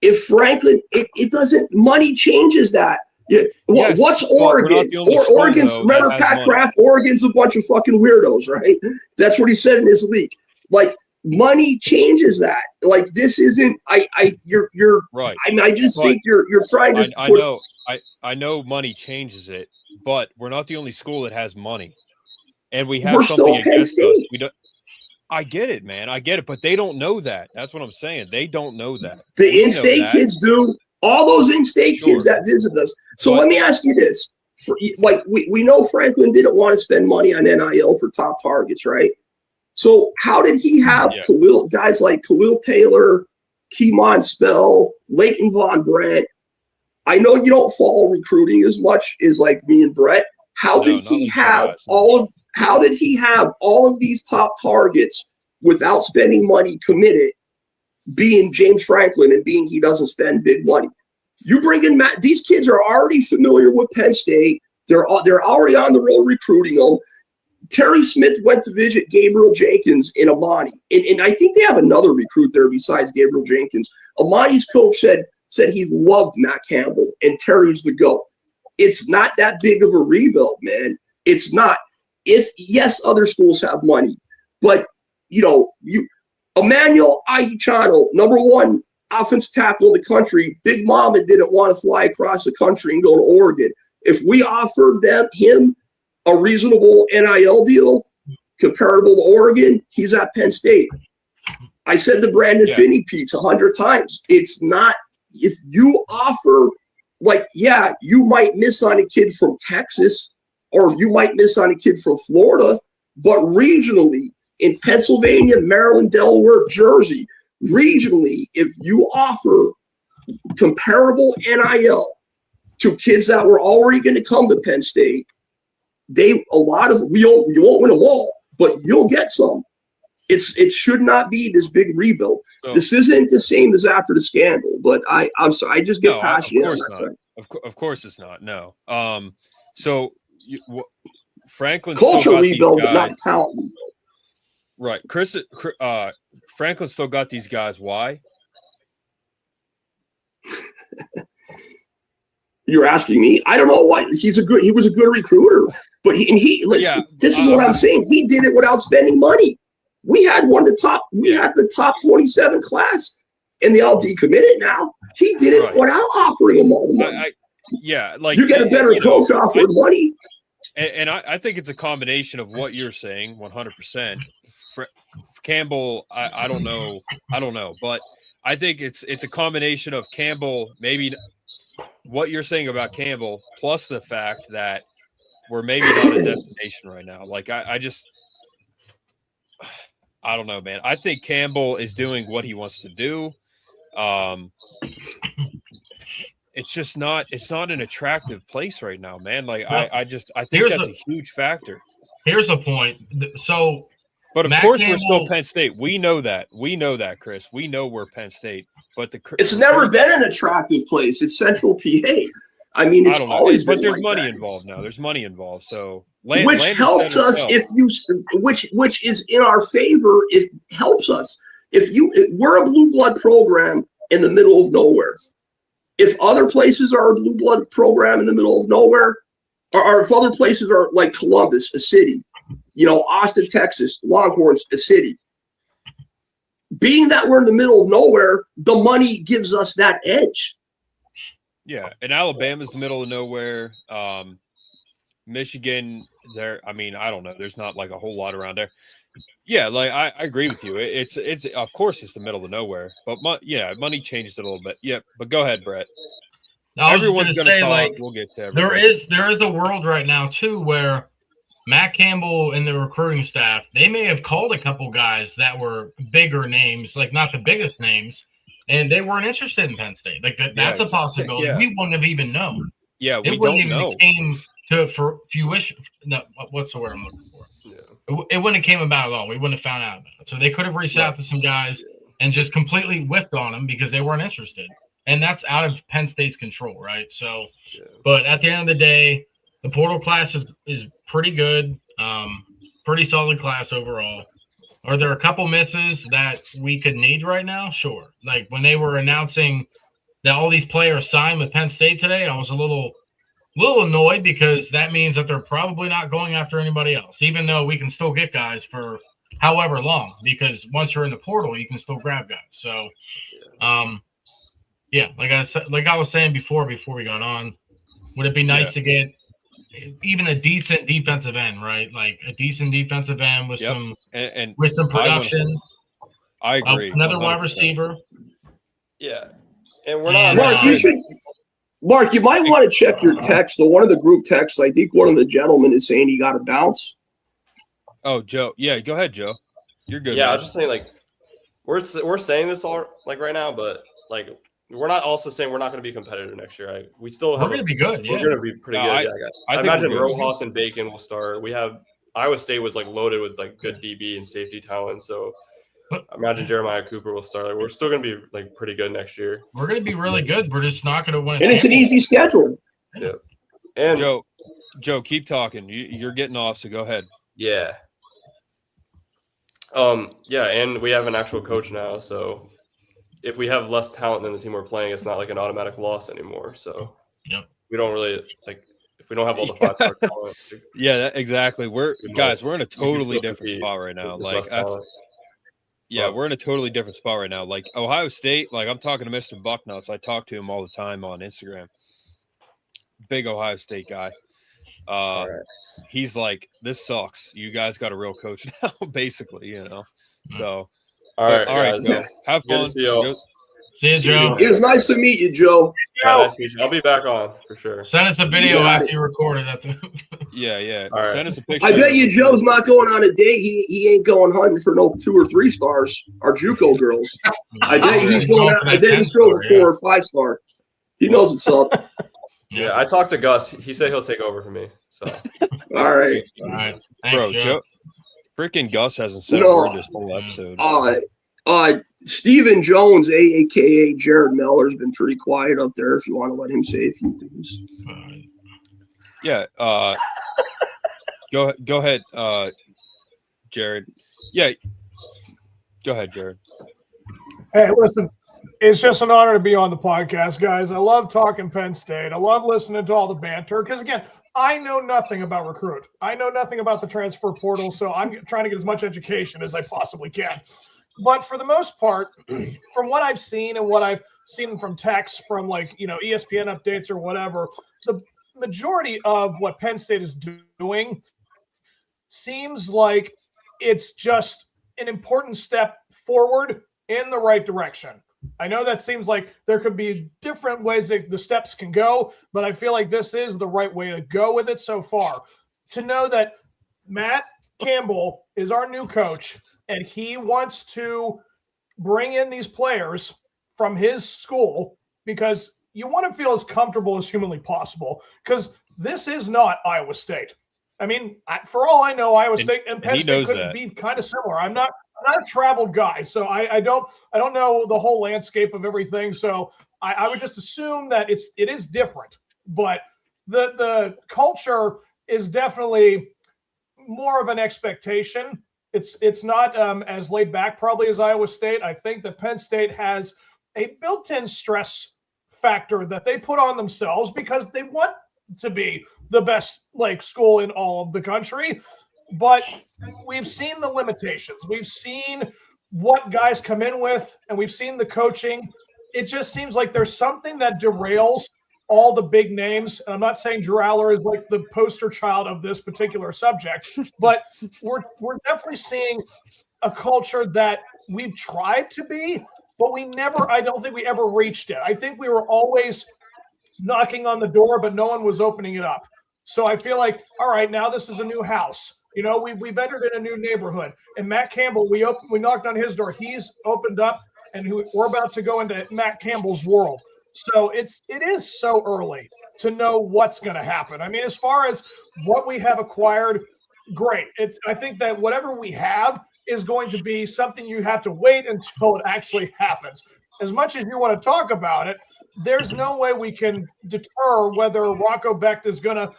S2: If Franklin, it doesn't. Money changes that. Yeah. Yes, what's Oregon? Oregon's, remember Pat Kraft? Oregon's a bunch of fucking weirdos, right? That's what he said in his leak. Like, money changes that. Like, this isn't. You're right. I just think you're trying to.
S1: I know money changes it, but we're not the only school that has money, and we have something against us. We don't. I get it, man. I get it, but they don't know that. That's what I'm saying. They don't know that.
S2: The in-state kids do. All those in-state kids that visit us. So let me ask you this. We know Franklin didn't want to spend money on NIL for top targets, right? So how did he have guys like Khalil Taylor, Keemon Spell, Leighton Von Brent? I know you don't follow recruiting as much as like me and Brett. How did he have all of these top targets without spending money committed? Being James Franklin and being he doesn't spend big money. You bring in these kids are already familiar with Penn State. They're already on the road recruiting them. Terry Smith went to visit Gabriel Jenkins in Amani. And I think they have another recruit there besides Gabriel Jenkins. Amani's coach said he loved Matt Campbell and Terry's the GOAT. It's not that big of a rebuild, man. It's not. Yes, other schools have money, but Emmanuel Aichano, number 1 offensive tackle in the country. Big Mama didn't want to fly across the country and go to Oregon. If we offered him a reasonable NIL deal comparable to Oregon, he's at Penn State. I said the Brandon Finney piece 100 times. It's not if you offer you might miss on a kid from Texas or you might miss on a kid from Florida, but regionally. in Pennsylvania, Maryland, Delaware, Jersey, regionally, if you offer comparable NIL to kids that were already going to come to Penn State, you won't win them all, but you'll get some. It should not be this big rebuild. So, this isn't the same as after the scandal, but I'm sorry, I just get passionate.
S1: Of course it's not. No. Franklin
S2: culture rebuild, but not talent rebuild.
S1: Right. Franklin still got these guys. Why?
S2: You're asking me? I don't know why. He was a good recruiter, but this is what I'm saying. He did it without spending money. We had the top 27 class, and they all decommitted now. He did it without offering them all the money. You get a better coach offering money.
S1: And I think it's a combination of what you're saying, 100%. Campbell, I don't know, but I think it's a combination of Campbell, maybe what you're saying about Campbell, plus the fact that we're maybe not a destination right now. Like I don't know, man. I think Campbell is doing what he wants to do. It's just not. It's not an attractive place right now, man. Like I think that's a huge factor.
S4: Here's a point. So,
S1: but of course we're still Penn State. We know that. We know that, Chris. We know we're Penn State. But
S2: it's never been an attractive place. It's Central PA. I mean, it's always been.
S1: But there's
S2: like
S1: money
S2: that.
S1: involved now. There's money involved. So
S2: which helps us which is in our favor. It helps us we're a blue blood program in the middle of nowhere. If other places are a blue blood program in the middle of nowhere, or if other places are like Columbus, a city, Austin, Texas, Longhorns, a city. Being that we're in the middle of nowhere, the money gives us that edge.
S1: Yeah, and Alabama's the middle of nowhere. Michigan, I don't know. There's not like a whole lot around there. Yeah, like I agree with you. It's of course it's the middle of nowhere, but money changes it a little bit. Yeah, but go ahead, Brett. Everyone's going to talk.
S4: Like,
S1: we'll get to
S4: everybody. There is a world right now too where Matt Campbell and the recruiting staff, they may have called a couple guys that were bigger names, like not the biggest names, and they weren't interested in Penn State. Like that's a possibility. Yeah. We wouldn't have even known.
S1: Yeah, we don't know.
S4: Came to for fruition. No, what's the word I'm looking for? Yeah. It wouldn't have came about at all. We wouldn't have found out about it. So they could have reached out to some guys and just completely whiffed on them because they weren't interested. And that's out of Penn State's control, right? So, but at the end of the day, the portal class is pretty good, pretty solid class overall. Are there a couple misses that we could need right now? Sure. Like when they were announcing that all these players signed with Penn State today, I was a little annoyed because that means that they're probably not going after anybody else, even though we can still get guys for however long, because once you're in the portal, you can still grab guys. So, like I was saying before we got on, would it be nice to get even a decent defensive end, right? Like a decent defensive end with some production.
S1: I agree.
S4: Another 100%. Wide receiver.
S3: Yeah, and we're not.
S2: Mark, you might want to check your text. One of the group texts, I think one of the gentlemen is saying he got a bounce.
S1: Oh, Joe. Yeah, go ahead, Joe. You're good.
S3: Yeah,
S1: man.
S3: I was just saying, like, we're saying this all like right now, but like we're not also saying we're not going to be competitive next year. Right? We're going to
S4: be good.
S3: We're going to be pretty good. I imagine Rojas and Bacon will start. We have Iowa State was like loaded with like good DB and safety talent, so I imagine Jeremiah Cooper will start. Like, we're still going to be like pretty good next year.
S4: We're going to be really good. We're just not going to win.
S2: And it's an easy schedule.
S3: Yeah. And
S1: Joe, keep talking. You're getting off, so go ahead.
S3: Yeah. And we have an actual coach now, so if we have less talent than the team we're playing, it's not like an automatic loss anymore. So we don't really like if we don't have all the 5-star talent.
S1: Exactly. We're in a totally different spot right now. Like we're in a totally different spot right now. Like Ohio State, like I'm talking to Mr. Bucknuts. I talk to him all the time on Instagram. Big Ohio State guy. He's like, this sucks. You guys got a real coach now, basically, So
S3: all right,
S1: Joe. Have fun.
S4: See you, Joe.
S2: It was nice to meet you, Joe.
S3: Yeah, nice to meet you. I'll be back on for sure.
S4: Send us a video after you recorded that.
S1: Yeah.
S3: All right.
S1: Send us a picture.
S2: I bet you Joe's not going on a date. He ain't going hunting for no 2 or 3 stars. Our JUCO girls. I bet he's going out. I bet this girl's a 4 or 5 star. He knows what's up.
S3: Yeah, I talked to Gus. He said he'll take over for me. So.
S2: All right.
S4: Thanks,
S1: bro,
S4: Joe.
S1: Freaking Gus hasn't said a word this whole episode.
S2: Stephen Jones, a.k.a. Jared Miller, has been pretty quiet up there if you want to let him say a few things.
S1: Yeah. Go ahead, Jared. Yeah. Go ahead, Jared.
S5: Hey, listen, it's just an honor to be on the podcast, guys. I love talking Penn State. I love listening to all the banter because, again, I know nothing about recruit. I know nothing about the transfer portal, so I'm trying to get as much education as I possibly can. But for the most part, from what I've seen and what I've seen from texts from ESPN updates or whatever, the majority of what Penn State is doing seems like it's just an important step forward in the right direction. I know that seems like there could be different ways that the steps can go, but I feel like this is the right way to go with it so far. To know that Matt Campbell is our new coach, and he wants to bring in these players from his school because you want to feel as comfortable as humanly possible because this is not Iowa State. I mean, for all I know, Iowa State and Penn State could be kind of similar. I'm not a traveled guy, so I don't know the whole landscape of everything. So I would just assume that it is different, but the culture is definitely more of an expectation. It's not as laid back probably as Iowa State. I think that Penn State has a built-in stress factor that they put on themselves because they want to be the best school in all of the country. But we've seen the limitations. We've seen what guys come in with, and we've seen the coaching. It just seems like there's something that derails all the big names. And I'm not saying Drew Aller is like the poster child of this particular subject, but we're definitely seeing a culture that we've tried to be, but I don't think we ever reached it. I think we were always knocking on the door, but no one was opening it up. So I feel like, all right, now this is a new house. We've entered in a new neighborhood. And Matt Campbell, we knocked on his door. He's opened up, and we're about to go into Matt Campbell's world. So it is so early to know what's going to happen. I mean, as far as what we have acquired, great. I think that whatever we have is going to be something you have to wait until it actually happens. As much as you want to talk about it, there's no way we can deter whether Rocco Becht is going to,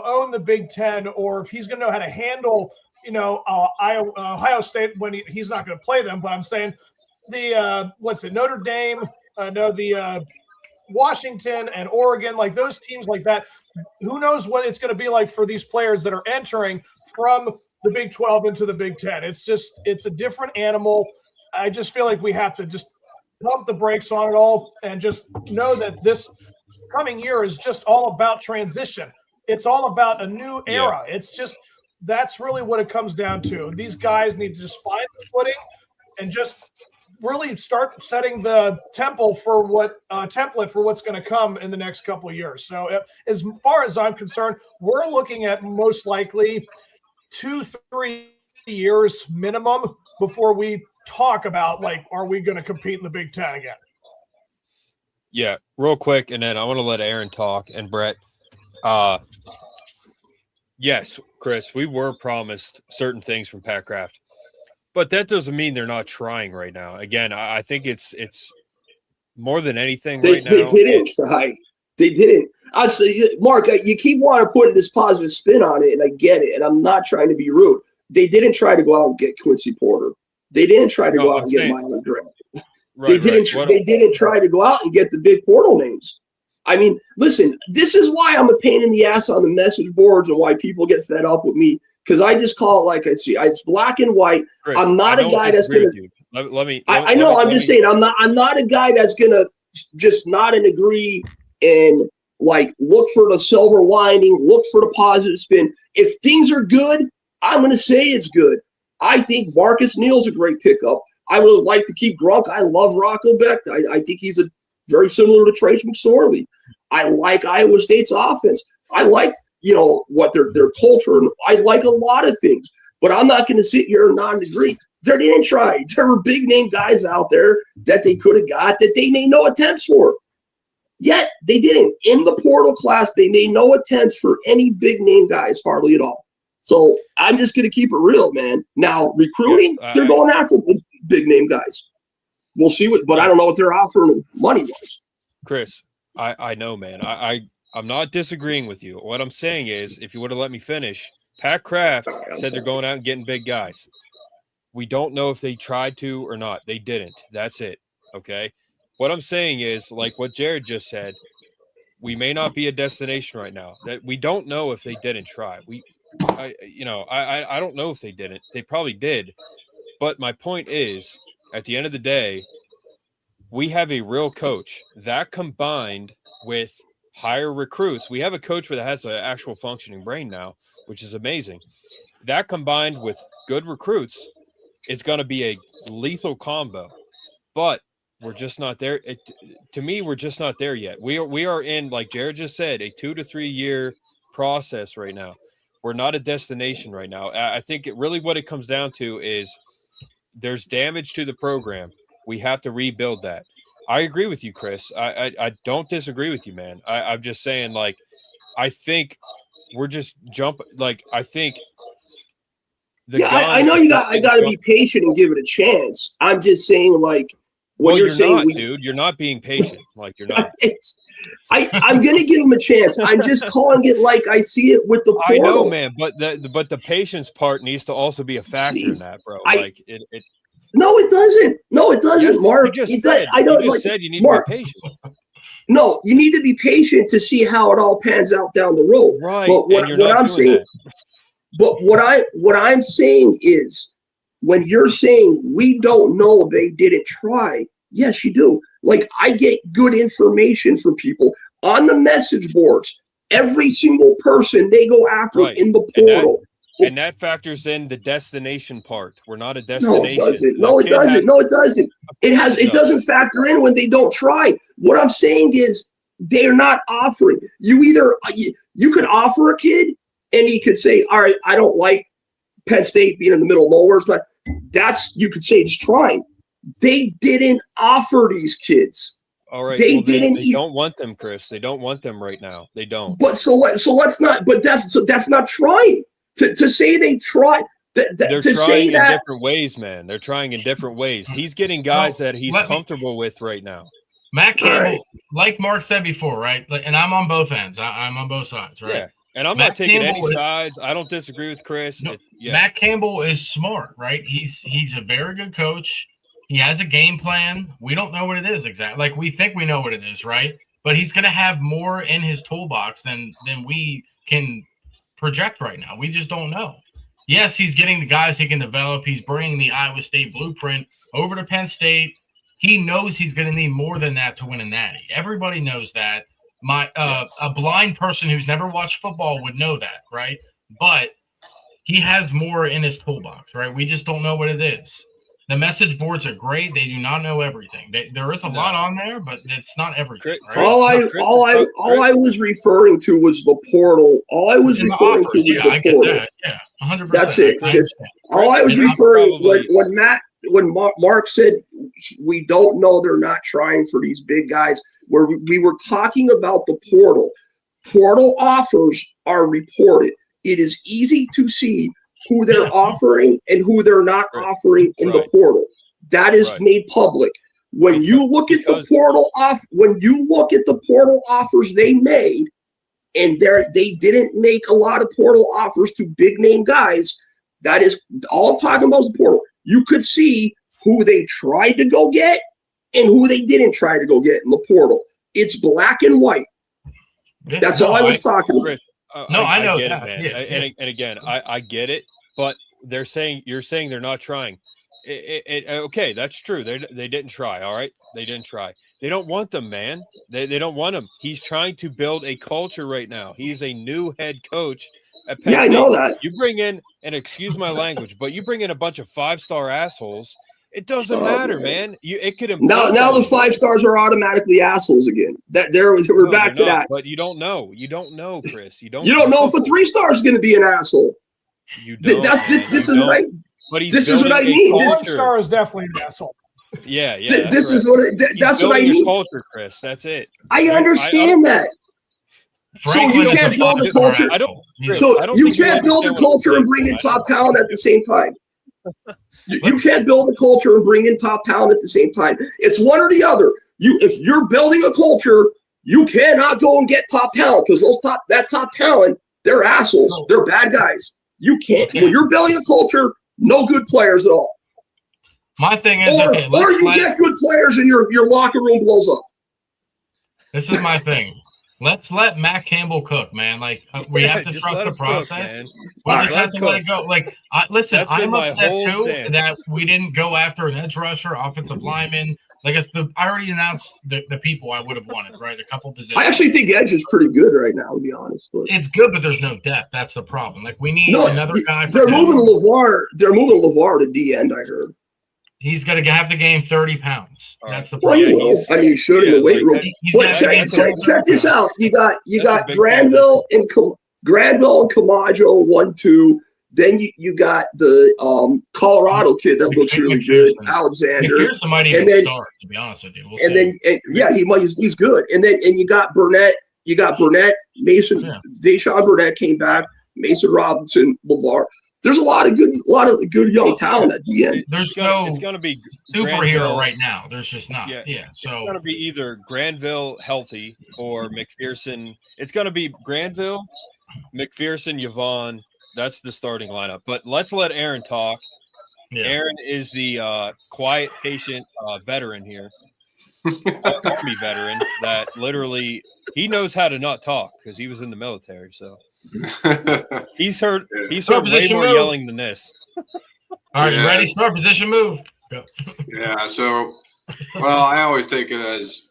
S5: own the Big Ten or if he's going to know how to handle, Ohio State when he's not going to play them. But I'm saying Notre Dame, Washington and Oregon, like those teams like that, who knows what it's going to be like for these players that are entering from the Big 12 into the Big 10. It's a different animal. I just feel like we have to just pump the brakes on it all and just know that this coming year is just all about transition. It's all about a new era. Yeah. It's just, that's really what it comes down to. These guys need to just find the footing and just really start setting the template for what's going to come in the next couple of years. So as far as I'm concerned, we're looking at most likely 2-3 years minimum before we talk about are we going to compete in the Big Ten again?
S1: Yeah, real quick, and then I want to let Aaron talk and Brett. Yes, Chris, we were promised certain things from Pat Kraft, but that doesn't mean they're not trying right now. Again, I think it's more than anything right now.
S2: They didn't try. They didn't. I'd say, Mark, you keep wanting to put this positive spin on it, and I get it, and I'm not trying to be rude. They didn't try to go out and get Quincy Porter. They didn't try to go out and get Mylan Grant. They didn't try to go out and get the big portal names. I mean, listen, this is why I'm a pain in the ass on the message boards and why people get fed up with me, because I just call it like I see. It's black and white.
S1: Great.
S2: I'm not a guy that's going to – I know. I'm just saying I'm not a guy that's going to just nod and agree and look for the silver lining, look for the positive spin. If things are good, I'm going to say it's good. I think Marcus Neal's a great pickup. I would like to keep Gronk. I love Rocco Beck. I think he's very similar to Trace McSorley. I like Iowa State's offense. I like, what their culture. I like a lot of things, but I'm not going to sit here and not agree. They didn't try. There were big name guys out there that they could have got that they made no attempts for. Yet they didn't. In the portal class, they made no attempts for any big name guys, hardly at all. So I'm just going to keep it real, man. Now, recruiting, they're going after big name guys. We'll see but I don't know what they're offering money-wise.
S1: Chris, I know, man. I'm not disagreeing with you. What I'm saying is, if you would have let me finish, Pat Kraft said they're going out and getting big guys. We don't know if they tried to or not. They didn't. That's it. Okay. What I'm saying is, like what Jared just said, we may not be a destination right now. That we don't know if they didn't try. I don't know if they didn't. They probably did. But my point is, at the end of the day, we have a real coach that combined with higher recruits. We have a coach that has an actual functioning brain now, which is amazing. That combined with good recruits is going to be a lethal combo, but we're just not there. To me, we're just not there yet. We are in, like Jared just said, a 2 to 3 year process right now. We're not a destination right now. I think really what it comes down to is there's damage to the program. We have to rebuild that. I agree with you, Chris. I don't disagree with you, man. I'm just saying, like, I think we're just jumping. Like, I think.
S2: I know I got to be patient and give it a chance. I'm just saying, like, when you're saying,
S1: dude, you're not being patient. Like, you're not.
S2: I'm going to give him a chance. I'm just calling it like I see it with the portal.
S1: I know, man, but the patience part needs to also be a factor in that, bro.
S2: No, it doesn't. No, it doesn't,
S1: yes,
S2: Mark.
S1: You just said you need
S2: Mark,
S1: to be patient.
S2: No, you need to be patient to see how it all pans out down the road.
S1: Right.
S2: But what I'm saying is, when you're saying we don't know they didn't try, yes, you do. Like, I get good information from people on the message boards. Every single person they go after in the portal.
S1: And that factors in the destination part. We're not a destination.
S2: No, it doesn't. It doesn't factor in when they don't try. What I'm saying is they're not offering. You could offer a kid and he could say, all right, I don't like Penn State being in the middle of nowhere. You could say just trying. They didn't offer these kids.
S1: All right.
S2: They
S1: don't want them, Chris. They don't want them right now. They don't.
S2: But let's not. But that's not trying. To say they try.
S1: They're trying in different ways, man. They're trying in different ways. He's getting guys that he's comfortable with right now.
S4: Matt Campbell, like Mark said before, right? And I'm on both ends. I'm on both sides, right?
S1: Yeah. And I'm not taking any sides. I don't disagree with Chris.
S4: No, Matt Campbell is smart, right? He's a very good coach. He has a game plan. We don't know what it is exactly. Like, we think we know what it is, right? But he's going to have more in his toolbox than we can project right now. We just don't know. Yes, he's getting the guys he can develop. He's bringing the Iowa State blueprint over to Penn State. He knows he's going to need more than that to win a natty. Everybody knows that. A blind person who's never watched football would know that, right? But he has more in his toolbox, right? We just don't know what it is. The message boards are great. They do not know everything. There is a lot on there, but it's not everything. Right?
S2: All I was referring to was the portal. All I was referring to was the portal.
S4: That. Yeah, 100%.
S2: That's it. All I was referring when Mark said we don't know, they're not trying for these big guys. Where we were talking about the portal. Portal offers are reported. It is easy to see who they're offering and who they're not offering in the portal. That is made public. When you look at the portal offers they made, and they didn't make a lot of portal offers to big name guys, that is all I'm talking about is the portal. You could see who they tried to go get and who they didn't try to go get in the portal. It's black and white. That's all I was talking about.
S4: I know
S1: get
S4: that.
S1: It, man. And again, I get it, but you're saying they're not trying. Okay, that's true. They didn't try. All right, they didn't try. They don't want them, man. They don't want them. He's trying to build a culture right now. He's a new head coach at Penn State.
S2: I know that.
S1: You bring in, and excuse my language, but you bring in a bunch of 5-star assholes, It doesn't matter, man. It could
S2: now the 5 stars are automatically assholes again. We're back to that.
S1: But you don't know. You don't know, Chris. You don't
S2: know if a 3 star is going to be an asshole.
S1: You don't.
S2: This is what I mean.
S5: 1 star is definitely an asshole.
S1: Yeah.
S2: This is that's what I mean.
S1: Culture, Chris. That's it.
S2: I understand that. So you can't build a culture. You can't build a culture and bring in top talent at the same time. You can't build a culture and bring in top talent at the same time. It's one or the other. If you're building a culture, you cannot go and get top talent because that top talent, they're assholes. They're bad guys. You can't. When you're building a culture, no good players at all.
S4: My thing is,
S2: or you get good players and your locker room blows up.
S4: This is my thing. Let's let Matt Campbell cook, man. Like we have to trust the process. We just have to let it go. Like, listen, I'm upset too that we didn't go after an edge rusher, offensive lineman. Like I already announced the people I would have wanted, right? A couple positions.
S2: I actually think edge is pretty good right now, to be honest. But
S4: it's good, but there's no depth. That's the problem. Like we need another guy.
S2: They're moving LeVar to D end. I heard.
S4: He's going to have to gain 30 pounds. That's the
S2: problem. Well, he will. I mean, he should in the weight room. But check this out. You got Granville and Camacho 1-2. Then you got the Colorado kid that looks really good, Alexander.
S4: Here's mighty good start, to be honest with you.
S2: He's good. And you got Burnett. You got Burnett, Mason, Deshaun Burnett came back, Mason Robinson, LeVar. There's a lot of good young talent at the end.
S4: It's going to be superhero right now. There's just not. Yeah. So
S1: it's going to be either Granville healthy or McPherson. It's going to be Granville, McPherson, Yvonne. That's the starting lineup. But let's let Aaron talk. Yeah. Aaron is the quiet, patient veteran here. Army veteran that literally he knows how to not talk because he was in the military. So he's heard way more yelling than this.
S4: All right, you ready? Start position move. Go.
S6: Yeah. So, well, I always take it as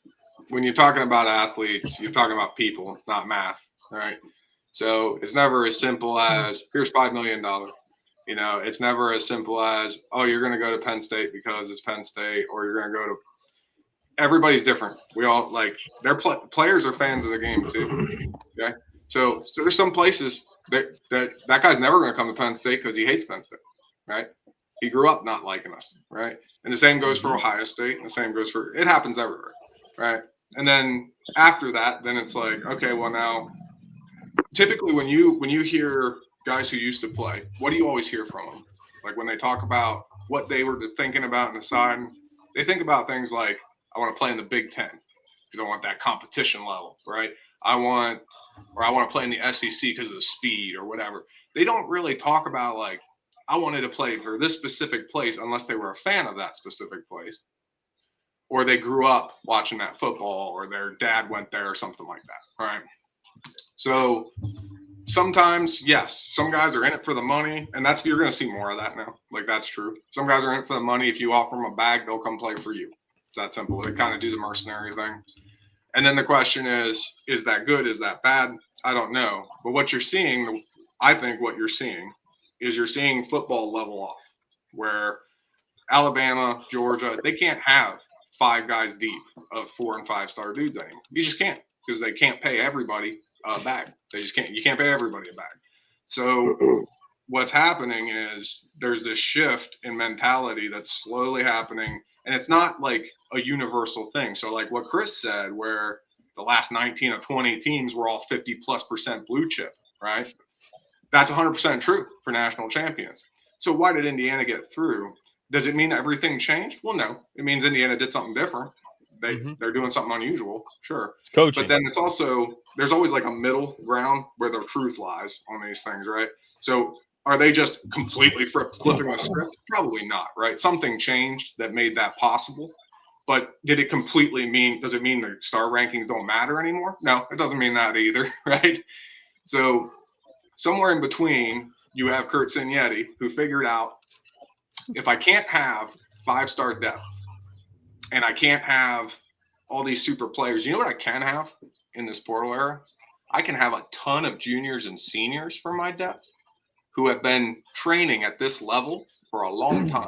S6: when you're talking about athletes, you're talking about people, not math, right? So it's never as simple as here's $5 million. You know, it's never as simple as you're going to go to Penn State because it's Penn State, or you're going to go to. Everybody's different. We all their players are fans of the game too. Okay. So there's some places that guy's never going to come to Penn State because he hates Penn State, right? He grew up not liking us, right? And the same goes for Ohio State, and the same goes for it happens everywhere, right? And then after that, then it's like, okay, well now, typically when you hear guys who used to play, what do you always hear from them? Like when they talk about what they were thinking about and deciding, they think about things like, I want to play in the Big Ten because I want that competition level, right? I want to play in the SEC because of the speed or whatever. They don't really talk about like, I wanted to play for this specific place unless they were a fan of that specific place. Or they grew up watching that football or their dad went there or something like that, right? So sometimes, yes, some guys are in it for the money, and you're going to see more of that now. Like that's true. Some guys are in it for the money. If you offer them a bag, they'll come play for you. It's that simple. They kind of do the mercenary thing. And then the question is that good? Is that bad? I don't know. But what you're seeing, I think what you're seeing is you're seeing football level off where Alabama, Georgia, they can't have 5 guys deep of 4- and 5-star dudes anymore. You just can't because they can't pay everybody a bag. They just can't. You can't pay everybody a bag. So what's happening is there's this shift in mentality that's slowly happening. And it's not like a universal thing. So like what Chris said, where the last 19 of 20 teams were all 50+% blue chip, right? That's 100% true for national champions. So why did Indiana get through? Does it mean everything changed? Well, no. It means Indiana did something different. They're doing something unusual, sure.
S1: Coaching.
S6: But then it's also, there's always like a middle ground where the truth lies on these things, right? So are they just completely flipping the script? Probably not, right? Something changed that made that possible. But does it mean the star rankings don't matter anymore? No, it doesn't mean that either, right? So somewhere in between, you have Kurt Signetti, who figured out if I can't have 5-star depth and I can't have all these super players, you know what I can have in this portal era? I can have a ton of juniors and seniors for my depth who have been training at this level for a long time.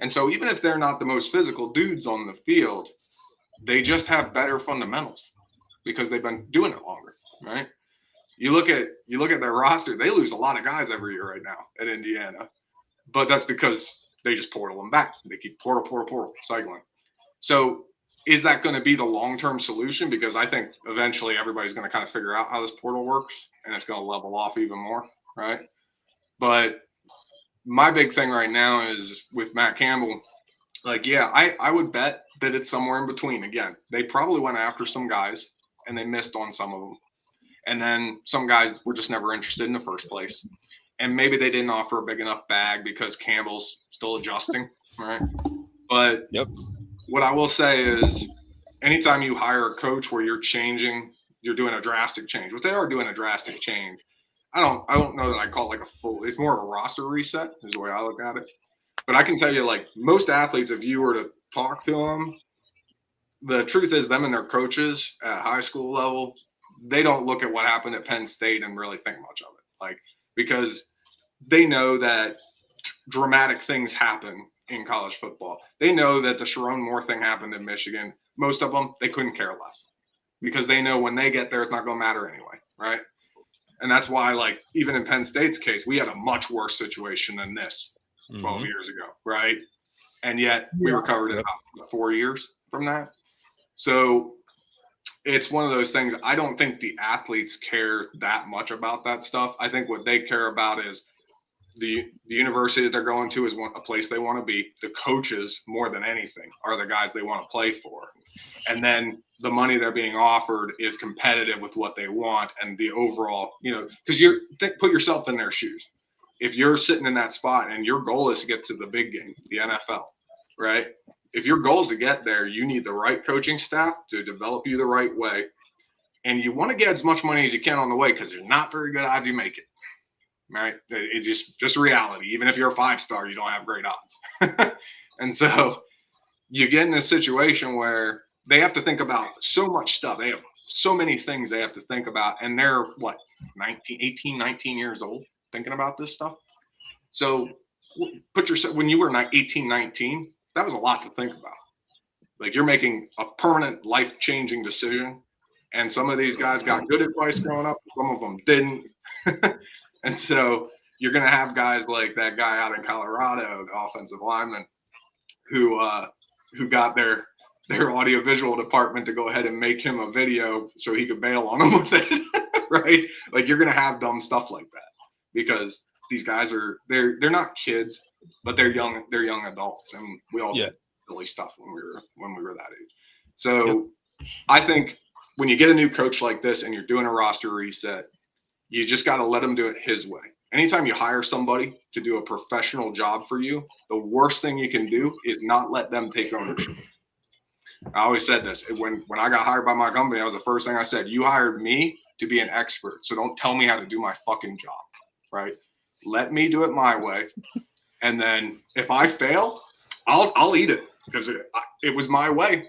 S6: And so even if they're not the most physical dudes on the field, they just have better fundamentals because they've been doing it longer, right? You look at their roster, they lose a lot of guys every year right now at Indiana, but that's because they just portal them back. They keep portal, cycling. So is that going to be the long-term solution? Because I think eventually everybody's going to kind of figure out how this portal works, and it's going to level off even more, right? But my big thing right now is with Matt Campbell, like, yeah, I would bet that it's somewhere in between. Again, they probably went after some guys, and they missed on some of them. And then some guys were just never interested in the first place. And maybe they didn't offer a big enough bag because Campbell's still adjusting, right? But what I will say is anytime you hire a coach where you're doing a drastic change, what they are doing a drastic change. I don't know that I call it like it's more of a roster reset is the way I look at it. But I can tell you, like, most athletes, if you were to talk to them, the truth is them and their coaches at high school level, they don't look at what happened at Penn State and really think much of it. Like, because they know that dramatic things happen in college football. They know that the Sharon Moore thing happened in Michigan. Most of them, they couldn't care less because they know when they get there, it's not going to matter anyway, right? And that's why, like, even in Penn State's case, we had a much worse situation than this 12 years ago, right? And yet we recovered in about 4 years from that. So it's one of those things. I don't think the athletes care that much about that stuff. I think what they care about is the university that they're going to is a place they want to be. The coaches, more than anything, are the guys they want to play for. And then the money they're being offered is competitive with what they want and the overall, because put yourself in their shoes. If you're sitting in that spot and your goal is to get to the big game, the NFL, right? If your goal is to get there, you need the right coaching staff to develop you the right way. And you want to get as much money as you can on the way because there's not very good odds you make it, right? It's just a reality. Even if you're a 5-star, you don't have great odds. And so you get in this situation where they have to think about so much stuff. They have so many things they have to think about. And they're, 18, 19 years old thinking about this stuff. So put yourself, when you were 18, 19, that was a lot to think about. Like, you're making a permanent life-changing decision. And some of these guys got good advice growing up. Some of them didn't. And so you're going to have guys like that guy out in Colorado, the offensive lineman, who got their audiovisual department to go ahead and make him a video so he could bail on them with it, right? Like, you're going to have dumb stuff like that because these guys they're not kids, but they're young adults, and we all did silly stuff when we were that age. So I think when you get a new coach like this and you're doing a roster reset, you just got to let him do it his way. Anytime you hire somebody to do a professional job for you, the worst thing you can do is not let them take ownership. I always said this. When I got hired by my company, that was the first thing I said. You hired me to be an expert, so don't tell me how to do my fucking job, right? Let me do it my way. And then if I fail, I'll eat it because it was my way.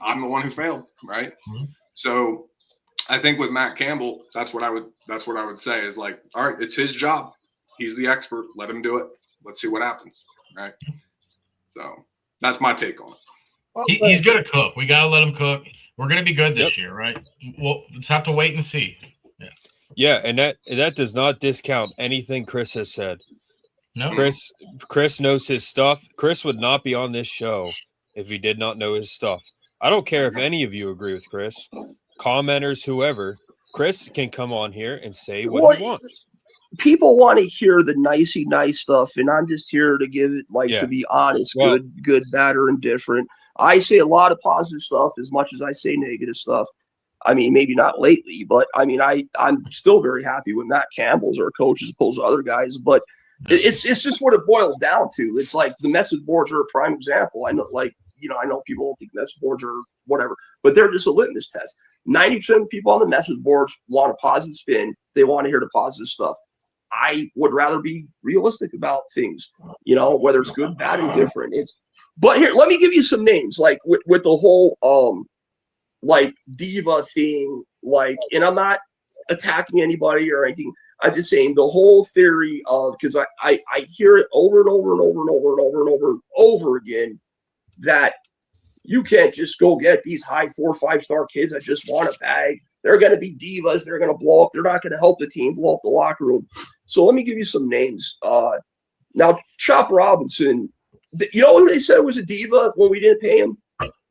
S6: I'm the one who failed, right? Mm-hmm. So I think with Matt Campbell, that's what I would say is, like, all right, it's his job. He's the expert. Let him do it. Let's see what happens, right? So that's my take on it.
S4: He's going to cook. We got to let him cook. We're going to be good this year, right? We'll just have to wait and see.
S1: Yeah, and that does not discount anything Chris has said.
S4: No.
S1: Chris knows his stuff. Chris would not be on this show if he did not know his stuff. I don't care if any of you agree with Chris, commenters, whoever. Chris can come on here and say what he wants.
S2: People want to hear the nicey nice stuff, and I'm just here to give it, to be honest, good, bad, or indifferent. I say a lot of positive stuff as much as I say negative stuff. I mean, maybe not lately, but I mean, I'm still very happy with Matt Campbell's our coach as opposed to other guys. But it's just what it boils down to. It's like the message boards are a prime example. I know, I know people don't think message boards are whatever, but they're just a litmus test. 90% of the people on the message boards want a positive spin. They want to hear the positive stuff. I would rather be realistic about things, whether it's good, bad, and different. But here, let me give you some names, like with the whole diva thing, and I'm not attacking anybody or anything. I'm just saying the whole theory of, because I hear it over and over and over and over and over and over and over again, that you can't just go get these high 4 or 5 star kids that just want a bag. They're going to be divas. They're going to blow up. They're not going to help the team blow up the locker room. So let me give you some names. Now, Chop Robinson, you know who they said was a diva when we didn't pay him?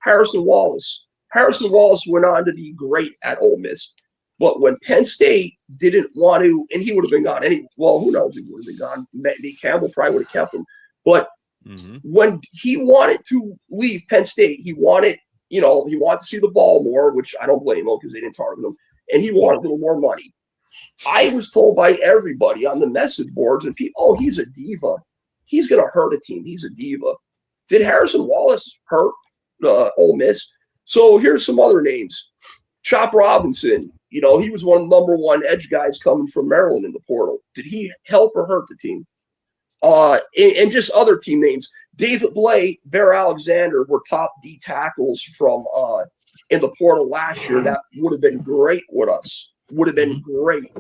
S2: Harrison Wallace. Harrison Wallace went on to be great at Ole Miss. But when Penn State didn't want to, and he would have been gone well, who knows? He would have been gone. Maybe Campbell probably would have kept him. But when he wanted to leave Penn State, he wanted to see the ball more, which I don't blame him because they didn't target him. And he wanted a little more money. I was told by everybody on the message boards and people, oh, he's a diva. He's going to hurt a team. He's a diva. Did Harrison Wallace hurt Ole Miss? So here's some other names. Chop Robinson, he was one of the number 1 edge guys coming from Maryland in the portal. Did he help or hurt the team? And just other team names. David Blay, Bear Alexander were top D tackles from in the portal last year. That would have been great with us. Would have been great.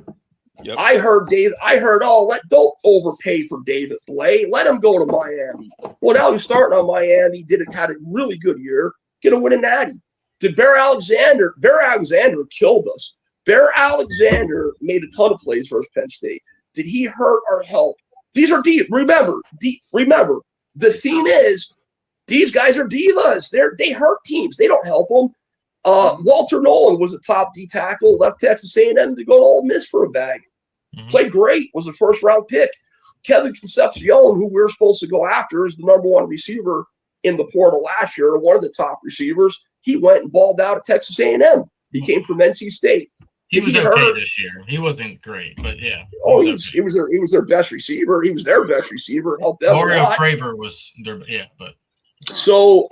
S1: Yep.
S2: I heard, don't overpay for David Blay. Let him go to Miami. Well, now he's starting on Miami. Had a really good year. Gonna win a natty. Did Bear Alexander killed us. Bear Alexander made a ton of plays for Penn State. Did he hurt or help? These are remember, the theme is these guys are divas. They hurt teams. They don't help them. Walter Nolan was a top D tackle, left Texas A&M to go to Ole Miss for a bag. Played great, was a first-round pick. Kevin Concepcion, who we were supposed to go after, is the number 1 receiver in the portal last year, one of the top receivers. He went and balled out at Texas A&M. He came from NC State.
S4: He was okay this year. He wasn't great, but yeah.
S2: He was their best receiver. He was their best receiver. Helped them
S4: Mario
S2: a lot.
S4: Craver was but
S2: so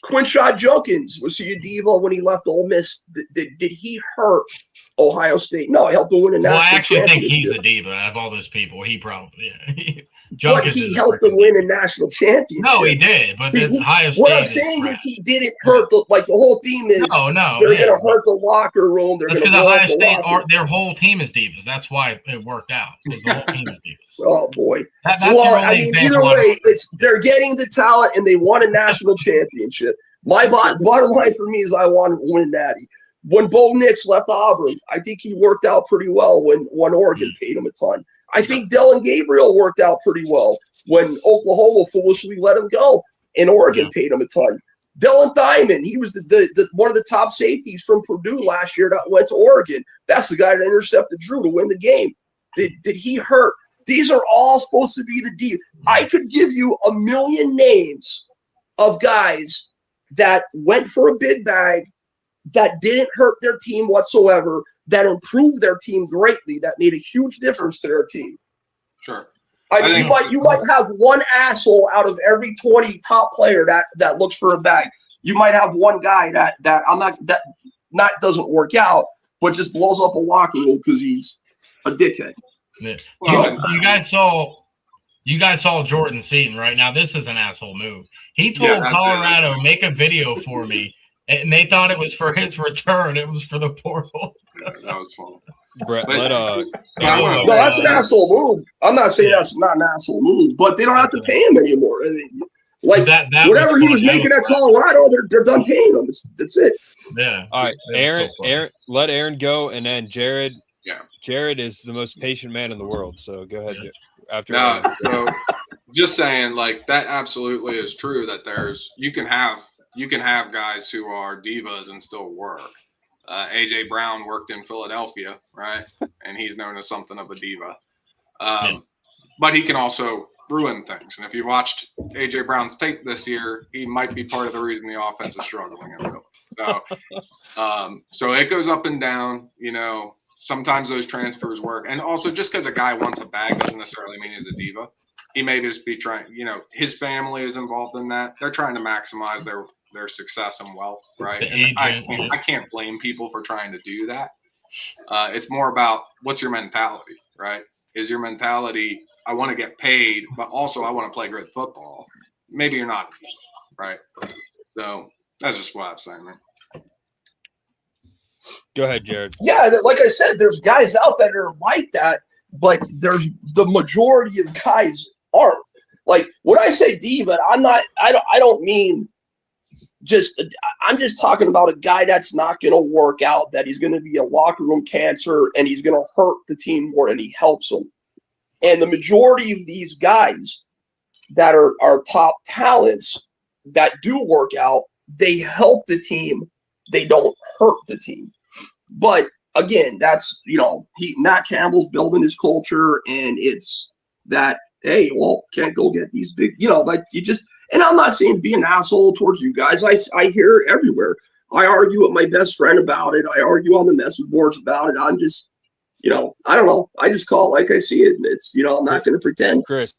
S2: Quinshad Junkins, was he a diva when he left Ole Miss? Did he hurt Ohio State? No, he helped them win a national championship.
S4: Well, I actually think he's a diva out of all those people. He probably
S2: But he helped them win a national championship.
S4: No, he did. But this Ohio State.
S2: What I'm saying is he didn't hurt the whole theme is
S4: no,
S2: they're going to hurt the locker room. They're going to
S4: Ohio State their whole team is divas. That's why it worked out. The whole team is divas.
S2: Oh boy.
S4: Either
S2: way, they're getting the talent and they won a national championship. My bottom line for me is I want to win natty. When Bo Nix left Auburn, I think he worked out pretty well when Oregon paid him a ton. I think Dylan Gabriel worked out pretty well when Oklahoma foolishly let him go and Oregon paid him a ton. Dylan Diamond, he was the one of the top safeties from Purdue last year that went to Oregon. That's the guy that intercepted Drew to win the game. Did he hurt? These are all supposed to be the deal. I could give you a million names of guys that went for a big bag, that didn't hurt their team whatsoever, that improved their team greatly, that made a huge difference to their team.
S6: Sure.
S2: I mean, you might have one asshole out of every 20 top player that looks for a bag. You might have one guy that doesn't work out, but just blows up a locker room because he's a dickhead.
S4: Yeah. You guys saw Jordan Seaton right now. This is an asshole move. He told Colorado, make a video for me. And they thought it was for his return. It was for the portal.
S6: Yeah, that was fun.
S1: Brett,
S2: no, that's an asshole move. I'm not saying that's not an asshole move, but they don't have to pay him anymore. I mean, whatever he was making at Colorado, they're done paying him. That's it.
S4: Yeah.
S1: All right, Aaron, let Aaron go, and then Jared.
S6: Yeah.
S1: Jared is the most patient man in the world. So go ahead.
S6: Yeah. So just saying, that absolutely is true. That you can have guys who are divas and still work. AJ Brown worked in Philadelphia, right? And he's known as something of a diva. But he can also ruin things. And if you watched AJ Brown's tape this year, he might be part of the reason the offense is struggling in Philly. So it goes up and down. Sometimes those transfers work. And also, just because a guy wants a bag doesn't necessarily mean he's a diva. He may just be trying, his family is involved in that. They're trying to maximize their success and wealth, right? And I can't blame people for trying to do that. It's more about what's your mentality, right? Is your mentality, I want to get paid, but also I want to play great football. Maybe you're not, right? So that's just what I'm saying, man.
S1: Go ahead, Jared.
S2: Yeah, like I said, there's guys out there that are like that, but there's the majority of guys aren't. Like when I say diva, I don't mean just. I'm just talking about a guy that's not going to work out, that he's going to be a locker room cancer, and he's going to hurt the team more than he helps them. And the majority of these guys that are top talents that do work out, they help the team. They don't hurt the team. But again, that's, Matt Campbell's building his culture, and it's that, hey, well, can't go get these big, like you just, and I'm not saying be an asshole towards you guys. I hear it everywhere. I argue with my best friend about it. I argue on the message boards about it. I'm just, I don't know. I just call it like I see it. And it's, I'm not going to pretend.
S1: Chris,